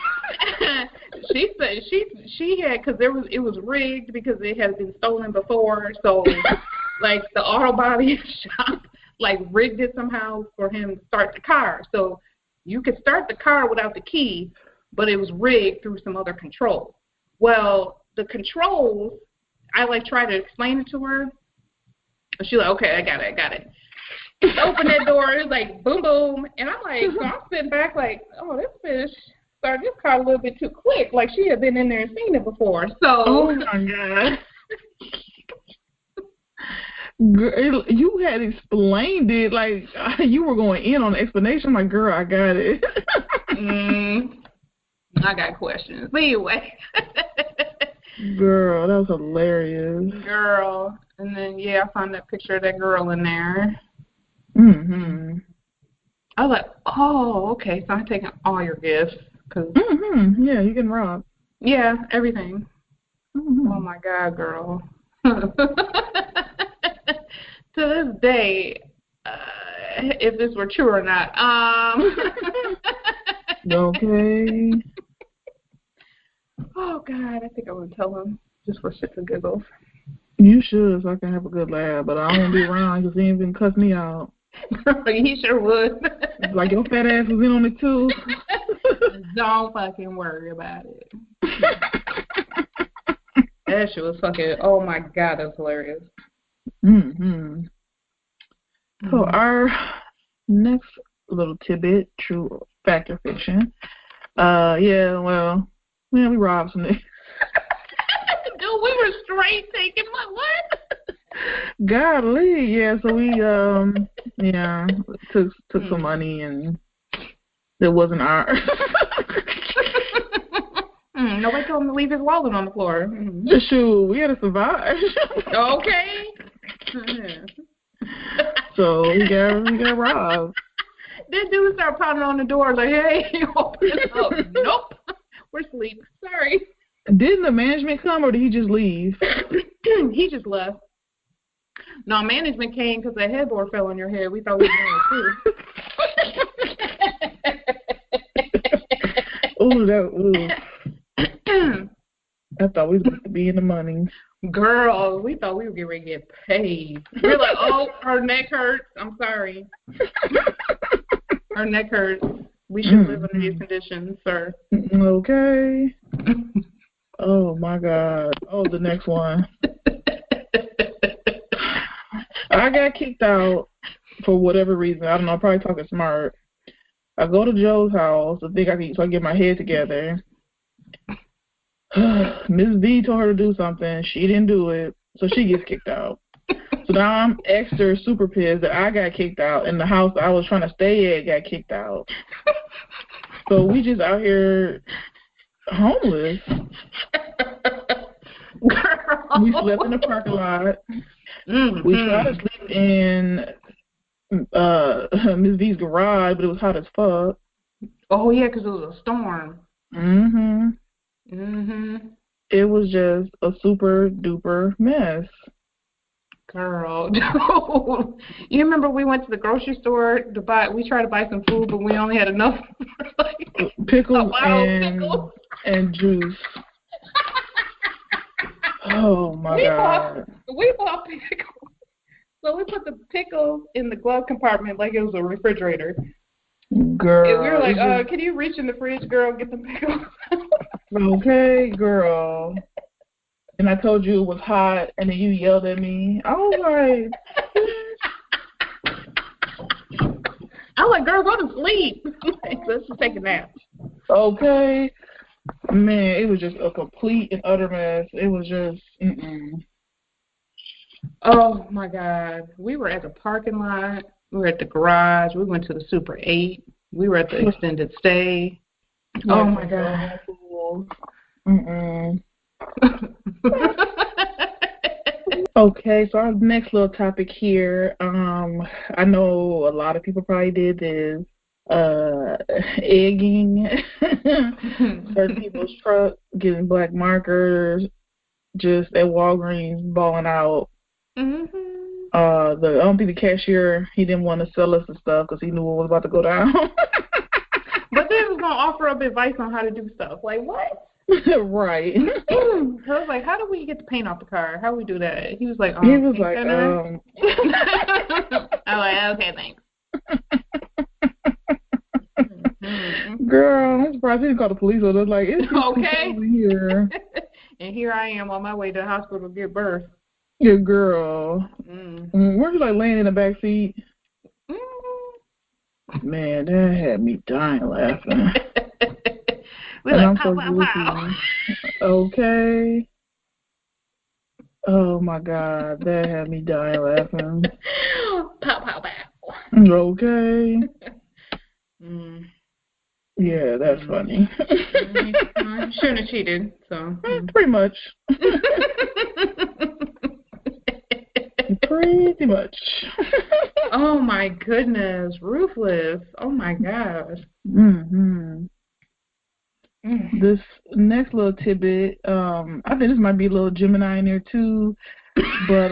She said she had, because it was rigged because it had been stolen before. So, like, the auto body shop, like, rigged it somehow for him to start the car. So you could start the car without the key, but it was rigged through some other controls. Well, the controls, I, like, tried to explain it to her. She's like, okay, I got it. Open that door, it's like, boom, boom. And I'm like, so I'm sitting back like, oh, this bitch started this car a little bit too quick. Like, she had been in there and seen it before. So. Oh, my God. Girl, you had explained it like you were going in on the explanation. I'm like, girl, I got it. I got questions. But anyway. Girl, that was hilarious. Girl. And then, yeah, I found that picture of that girl in there. Mm-hmm. I was like, oh, okay, so I'm taking all your gifts. Mm-hmm. Yeah, you can rob. Yeah, everything. Mm-hmm. Oh, my God, girl. To this day, if this were true or not. Okay. Oh, God, I think I would tell him just for shits and giggles. You should, so I can have a good laugh, but I don't want to be around because he ain't been cuss me out. He sure would. Like, your fat ass was in on it, too. Don't fucking worry about it. That shit was fucking, oh, my God, that's hilarious. Mm-hmm. So our next little tidbit, true fact or fiction. We robbed some niggas. Dude, we were straight taking my what? Golly, yeah. So we took some money and it wasn't ours. Nobody told him to leave his wallet on the floor. Shoot, we had to survive. Okay. So we got robbed. This dude started pounding on the door like, hey, open it up. Nope. We're asleep. Sorry. Didn't the management come or did he just leave? He just left. No, management came because the headboard fell on your head. We thought we were going to I thought we was going to be in the money. Girl, we thought we were getting ready to get paid. We were like, oh, her neck hurts. I'm sorry. Her neck hurts. We should live under these conditions, sir. Okay. Oh, my God. Oh, the next one. I got kicked out for whatever reason. I don't know. Probably talking smart. I go to Joe's house to think I can, so I get my head together. Miss V told her to do something. She didn't do it, so she gets kicked out. So now I'm extra super pissed that I got kicked out, and the house I was trying to stay at got kicked out. So we just out here homeless. Girl. We slept in the parking lot. We tried to sleep in Miss V's garage, but it was hot as fuck. Oh, yeah, because it was a storm. It was just a super duper mess. Girl, dude. You remember we went to the grocery store to buy, we tried to buy some food, but we only had enough for like pickles pickles. And juice. Oh my God. We bought pickles. So we put the pickles in the glove compartment like it was a refrigerator. Girl. And we were like, can you reach in the fridge, girl, and get some pickles? Okay, girl. And I told you it was hot, and then you yelled at me. I was like, I'm like, girl, go to sleep. Let's just take a nap. Okay. Man, it was just a complete and utter mess. It was just, Oh, my God. We were at the parking lot. We were at the garage. We went to the Super 8. We were at the extended stay. Oh, my God. Okay, so our next little topic here, I know a lot of people probably did this. Egging certain people's truck, getting black markers, just at Walgreens balling out. I don't think the cashier, he didn't want to sell us the stuff because he knew what was about to go down. But they was gonna offer up advice on how to do stuff. Like what? Right. I was like, how do we get the paint off the car? How do we do that? He was like, he was like, I was like, okay, thanks. Girl, I'm surprised he didn't call the police on us. Like, it's okay over here. And here I am on my way to the hospital to give birth. Yeah, girl. Weren't you like laying in the back seat? Man, that had me dying laughing. We're like, pow, pow, pow. Okay. Oh my God, that had me dying laughing. Pow, pow, pow. Okay. Yeah, that's funny. Shouldn't have cheated, so. Pretty much. Pretty much. Oh my goodness, ruthless. Oh my gosh. This next little tidbit, I think this might be a little Gemini in there too, but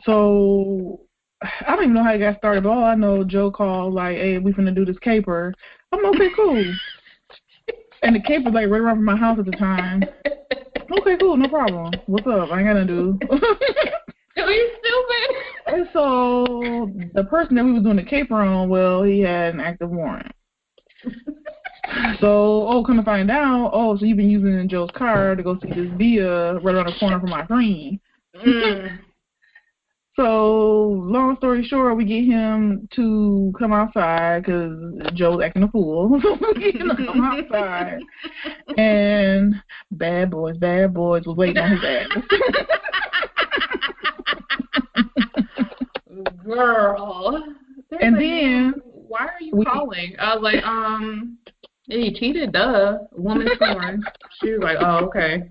so I don't even know how it got started, but all I know, Joe called like, hey, we finna do this caper. I'm okay, cool. And the caper like right around from my house at the time. Okay, cool, no problem. What's up? I ain't got nothing to do. Are you stupid? And so the person that we was doing the caper on, well, he had an active warrant. So, come to find out, so you've been using Joe's car to go see this Via right around the corner from my green. So, long story short, we get him to come outside because Joe's acting a fool. So we get him to come outside, and bad boys was waiting on his ass. Girl. And then, why are you calling? I was like, yeah, he cheated, duh. Woman scorned. She was like, oh, okay.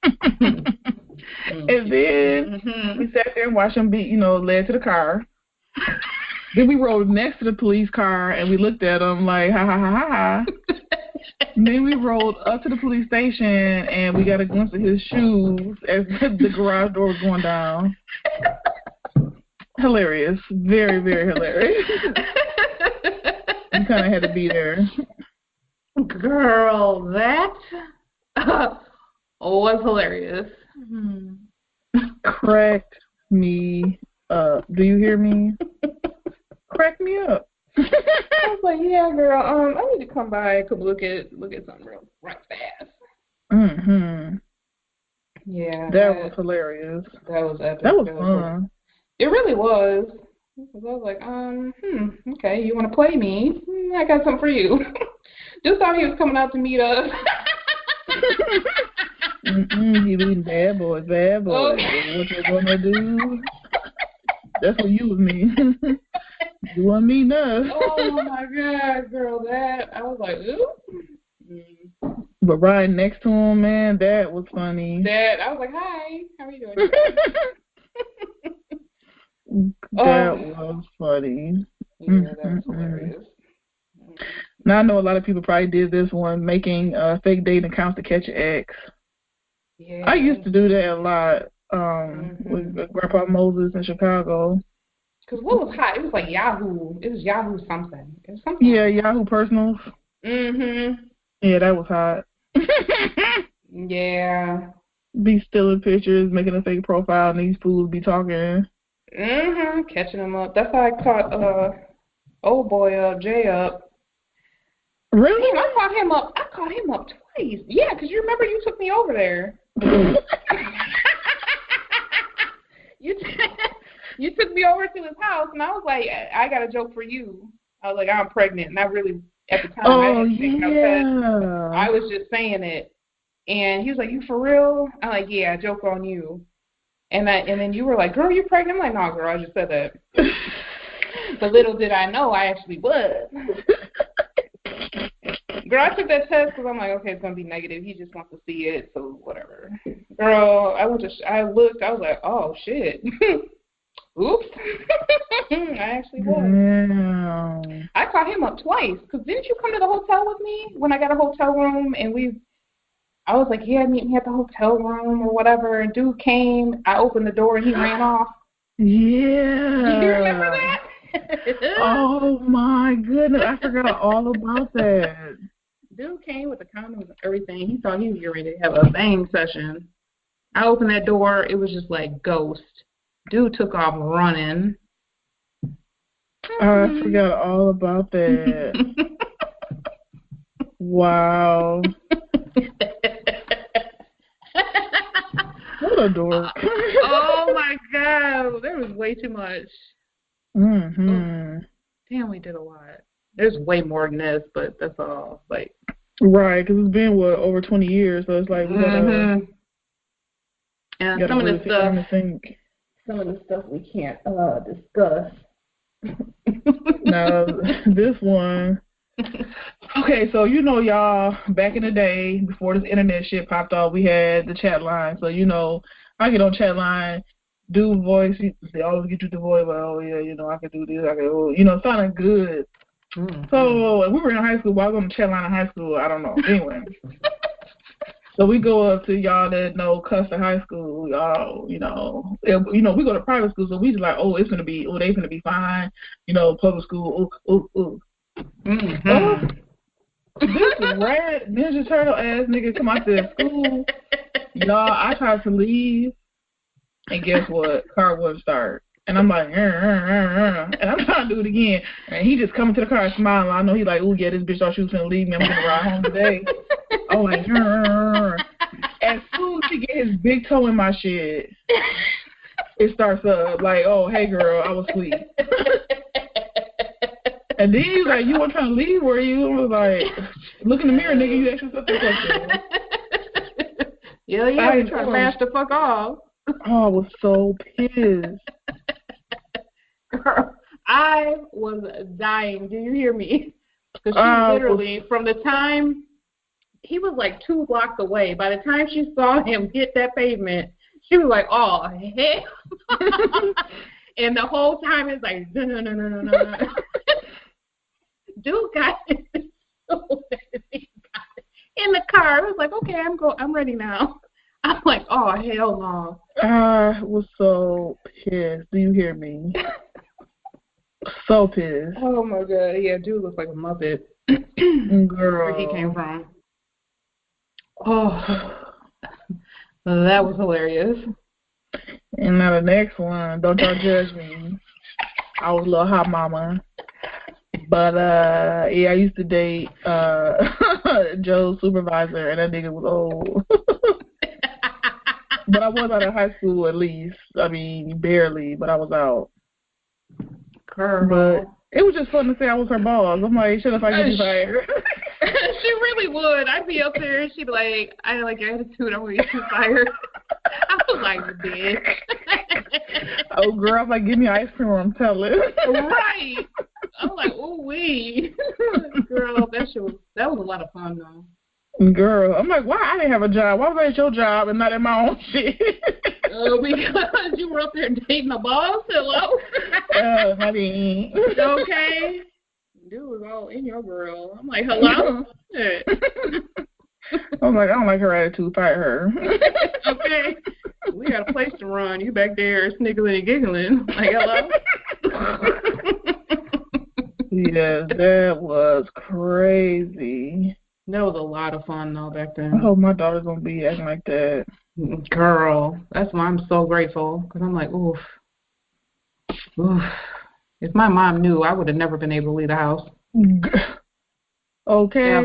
And then we sat there and watched him be, led to the car. Then we rode next to the police car and we looked at him like, ha, ha, ha, ha, ha. And then we rolled up to the police station and we got a glimpse of his shoes as the garage door was going down. Hilarious. Very, very hilarious. You kind of had to be there. Girl, that was hilarious. Cracked me up. Do you hear me? Crack me up. I was like, yeah, girl. I need to come by and look at something right fast. Yeah. That was hilarious. That was epic. That was fun. It really was. I was like, okay, you want to play me? I got something for you. Just thought he was coming out to meet us. You mean bad boys. Okay. What you gonna do? That's what you was mean. You want me now? Oh my God, girl, that I was like, ooh. But riding next to him, man, that was funny. That I was like, hi, how are you doing? That was funny. Yeah, that was hilarious. Now I know a lot of people probably did this one, making fake dating accounts to catch your ex. Yeah. I used to do that a lot with Grandpa Moses in Chicago. Because what was hot? It was like Yahoo. It was Yahoo something. It was something. Yeah, Yahoo Personals. Yeah, that was hot. Yeah. Be stealing pictures, making a fake profile, and these fools be talking. Catching them up. That's how I caught old boy Jay up. Really? Damn, I caught him up twice. Yeah, because you remember you took me over there. You took me over to his house, and I was like, I got a joke for you. I was like, I'm pregnant, and I really, at the time, I was just saying it. And he was like, you for real? I'm like, yeah, joke on you. And then you were like, girl, you pregnant? I'm like, no, girl, I just said that. But little did I know, I actually was. Girl, I took that test because I'm like, okay, it's going to be negative. He just wants to see it, so whatever. Girl, I looked, I was like, oh, shit. Oops. I actually was. Damn. I caught him up twice. Because didn't you come to the hotel with me when I got a hotel room? And I was like, yeah, meet me at the hotel room or whatever. And dude came. I opened the door and he ran off. Yeah. Do you remember that? Oh, my goodness. I forgot all about that. Dude came with the condoms and everything. He thought he was ready to have a bang session. I opened that door. It was just like ghost. Dude took off running. I forgot all about that. Wow. What a dork. Oh, my God. There was way too much. Mm-hmm. Oh, damn, we did a lot. There's way more than this, but that's all. Like, right, because it's been, over 20 years, so it's like we gotta... And gotta some of really the stuff... think. Some of the stuff we can't discuss. Now, this one. Okay, so y'all, back in the day, before this internet shit popped off, we had the chat line. So, I get on chat line, do voice. They always get you the voice, like, oh, yeah, I can do this. I can, sounding good. Mm-hmm. So, we were in high school. Well, I was on the chat line in high school. I don't know. Anyway. So we go up to y'all that know Custer High School, y'all, we go to private school, so we just like, they finna be fine, public school, Mm-hmm. This red Ninja Turtle ass nigga come out to the school, y'all, I tried to leave, and guess what? Car wouldn't start. And I'm like, and I'm trying to do it again. And he just coming to the car smiling. I know he like, yeah, this bitch thought she was going to leave me. I'm going to ride home today. I'm like, as soon as he get his big toe in my shit, it starts up like, oh, hey, girl, I was asleep. And then he's like, you weren't trying to leave, were you? I was like, look in the mirror, nigga, you asked yourself that question. Yeah, you trying to mash the fuck off. Oh, I was so pissed. Girl, I was dying. Do you hear me? Because she literally, from the time he was like 2 blocks away, by the time she saw him hit that pavement, she was like, oh, hell. And the whole time it's like, no. Dude got it so bad. In the car. I was like, okay, I'm ready now. I'm like, oh, hell no. I was so pissed. Do you hear me? So pissed. Oh, my God. Yeah, dude looks like a Muppet. Girl. Where he came from. Oh, that was hilarious. And now the next one, don't y'all judge me. I was a little hot mama. But, yeah, I used to date Joe's supervisor, and that nigga was old. But I was out of high school at least. I mean, barely, but I was out. Girl. But it was just fun to say I was her boss. I'm like, shut up, I get you fired. She really would. I'd be up there, and she'd be like, I like your attitude, I'm going to get you fired. I was like, bitch. Oh, girl, I'm like, give me ice cream or I'm telling. Right. I'm like, ooh, wee. Girl, that was a lot of fun, though. Girl, I'm like, why I didn't have a job? Why was I at your job and not at my own shit? Because you were up there dating a boss? Hello? I mean. Okay. Dude was all in your girl. I'm like, hello? I'm like, I don't like her attitude. Fire her. Okay. We got a place to run. You back there sniggling and giggling. Like, hello? Yeah, that was crazy. That was a lot of fun, though, back then. I hope my daughter's going to be acting like that. Girl, that's why I'm so grateful. Because I'm like, oof. If my mom knew, I would have never been able to leave the house. Okay.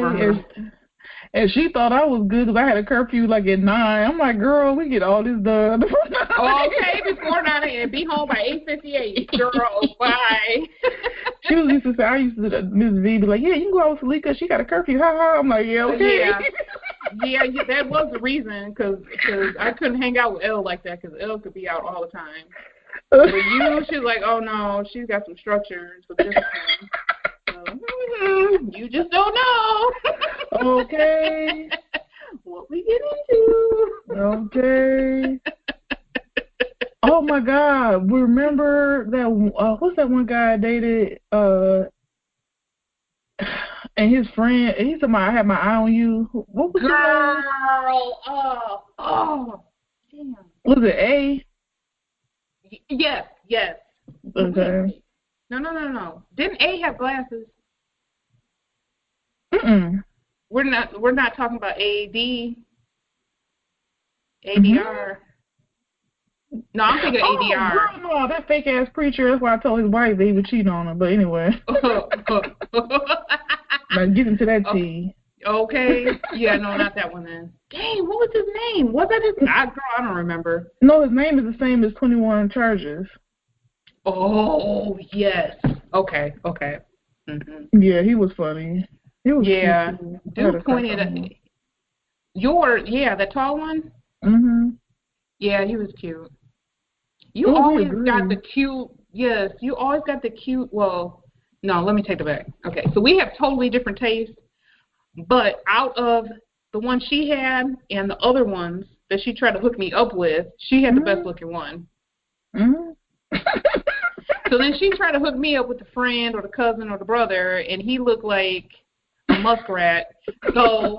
And she thought I was good because I had a curfew like at 9. I'm like, girl, we get all this done. Okay, before 9 and be home by 8:58. Girl, bye. She used to say, Miss V be like, yeah, you can go out with Leka. She got a curfew. Ha ha. I'm like, yeah, okay. Yeah, that was the reason because I couldn't hang out with Elle like that because Elle could be out all the time. But you, she's like, oh no, she's got some structure and some discipline. You just don't know. Okay. What we get into. Okay. Oh my my God. Remember that, what's that one guy I dated, and his friend, he said, I had my eye on you. What was his name? Damn. Was it A? Yes. Okay. No. Didn't A have glasses? Mm-mm. We're not talking about AD. ADR. Mm-hmm. No, I'm thinking ADR. Girl, no, that fake ass preacher. That's why I told his wife that he was cheating on her. But anyway. Now get into that tea. Okay. Yeah, no, not that one then. Dang, what was his name? Was that his girl? I don't remember. No, his name is the same as 21 Charges. Oh, yes. Okay. Mm-hmm. Yeah, he was funny. He was cute. Dude pointed at the tall one? Mm-hmm. Yeah, he was cute. You always got the cute, well, no, let me take it back. Okay, so we have totally different tastes, but out of the one she had and the other ones that she tried to hook me up with, she had the best looking one. Mm-hmm. So then she tried to hook me up with the friend or the cousin or the brother, and he looked like a muskrat. So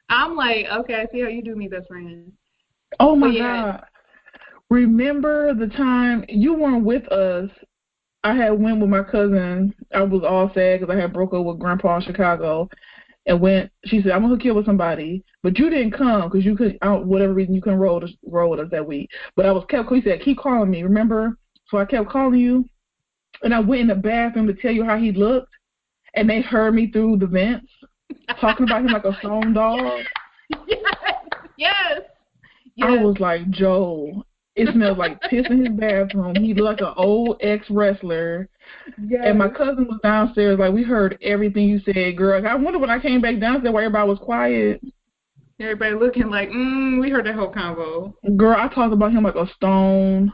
I'm like, okay, I see how you do me, best friend. Oh, my God. Remember the time you weren't with us? I had went with my cousin. I was all sad because I had broke up with Grandpa in Chicago. And she said, I'm going to hook you up with somebody. But you didn't come because you couldn't, whatever reason, you couldn't roll with us that week. But he said, keep calling me, remember? So I kept calling you. And I went in the bathroom to tell you how he looked. And they heard me through the vents talking about him like a stone dog. Yes. I was like, Joe, it smells like piss in his bathroom. He looked like an old ex-wrestler. Yes. And my cousin was downstairs, like, we heard everything you said, girl. I wonder when I came back downstairs why everybody was quiet. Everybody looking like, we heard that whole convo. Girl, I talked about him like a stone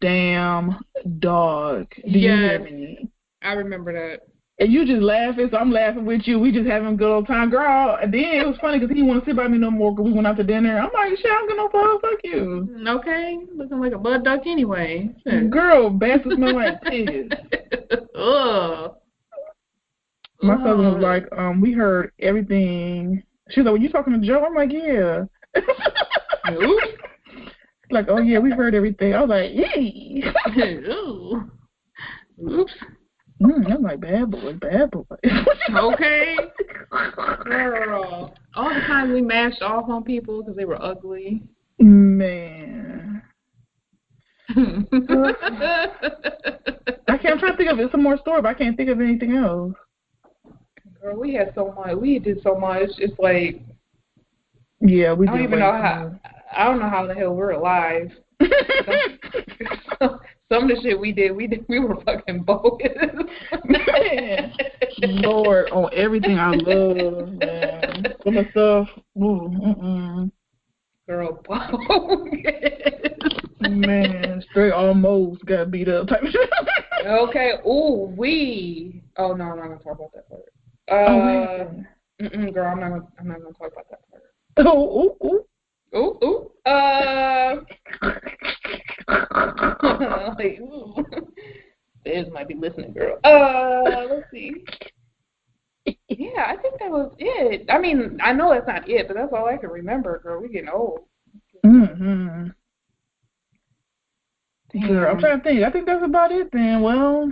damn dog. Do you hear me? I remember that. And you just laughing, so I'm laughing with you. We just having a good old time. Girl, and then it was funny because he didn't want to sit by me no more because we went out to dinner. I'm like, shit, I'm going to fuck you. Okay, looking like a bud duck anyway. Girl, bastard smell like piss. Ugh. My cousin was like, we heard everything. She was like, were you talking to Joe? I'm like, yeah. Oops. Like, oh, yeah, we heard everything. I was like, yee. Oops. I'm like, bad boy. Okay. Girl. All the time we mashed off on people because they were ugly. Man. I'm trying to think of it. Some more story, but I can't think of anything else. Girl, we had so much. We did so much. It's like, yeah, we did. I don't know how the hell we're alive. Some of the shit we did, we were fucking bogus. Man, Lord, on everything I love, man. Some of the stuff, girl, bogus. Man, straight almost got beat up type of shit. Okay, oh no, I'm not gonna talk about that part. Girl, I'm not gonna talk about that part. Like, ooh. Biz might be listening, girl. Let's see. Yeah, I think that was it. I mean, I know that's not it, but that's all I can remember, girl. We're getting old. Mm-hmm. Girl, I'm trying to think. I think that's about it then. Well,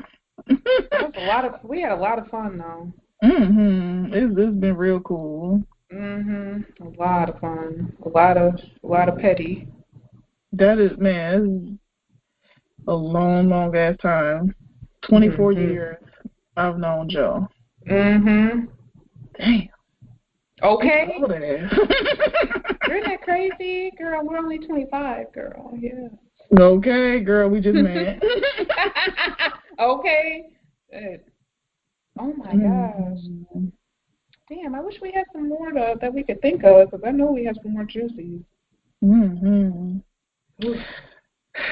we had a lot of fun though. It's been real cool. A lot of fun. A lot of petty. That is, man, it's a long ass time. 24 years I've known Joe. Damn. Okay. Isn't that crazy? Girl, we're only 25, girl. Yeah. Okay, girl, we just met. Okay. Oh my gosh. Damn, I wish we had some more that we could think of, because I know we have some more juicies.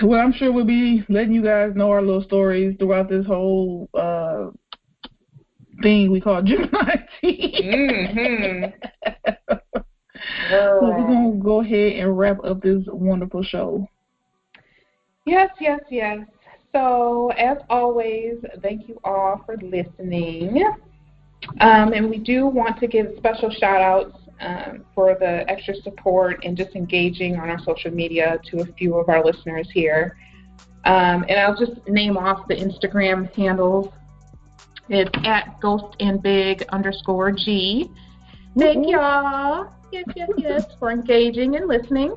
Well, I'm sure we'll be letting you guys know our little stories throughout this whole thing we call Gemini Tea. So we're going to go ahead and wrap up this wonderful show. Yes, yes, yes. So, as always, thank you all for listening. And we do want to give special shout outs for the extra support and just engaging on our social media to a few of our listeners here. And I'll just name off the Instagram handles. It's at @ghostandbig_G. Thank y'all. Yes, for engaging and listening.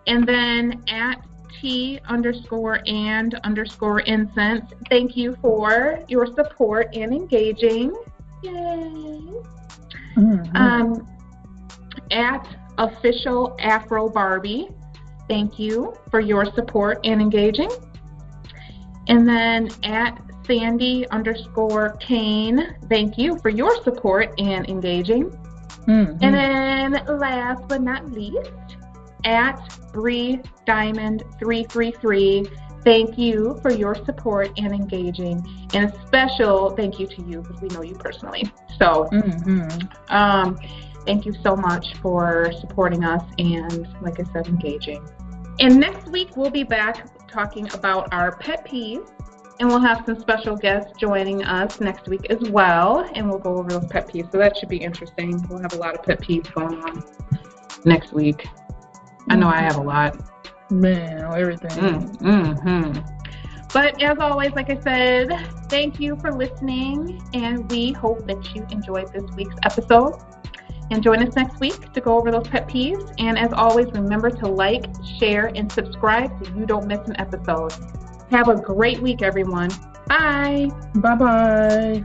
And then at T_and_incense. Thank you for your support and engaging. Yay. Mm-hmm. At official Afro Barbie. Thank you for your support and engaging. And then at Sandy_Kane. Thank you for your support and engaging. Mm-hmm. And then last but not least, at Bree Diamond 333. Thank you for your support and engaging. And a special thank you to you because we know you personally. So thank you so much for supporting us and, like I said, engaging. And next week we'll be back talking about our pet peeves. And we'll have some special guests joining us next week as well. And we'll go over those pet peeves. So that should be interesting. We'll have a lot of pet peeves going on next week. I know I have a lot. Man, everything. But as always, like I said, thank you for listening. And we hope that you enjoyed this week's episode. And join us next week to go over those pet peeves. And as always, remember to like, share, and subscribe so you don't miss an episode. Have a great week, everyone. Bye. Bye-bye.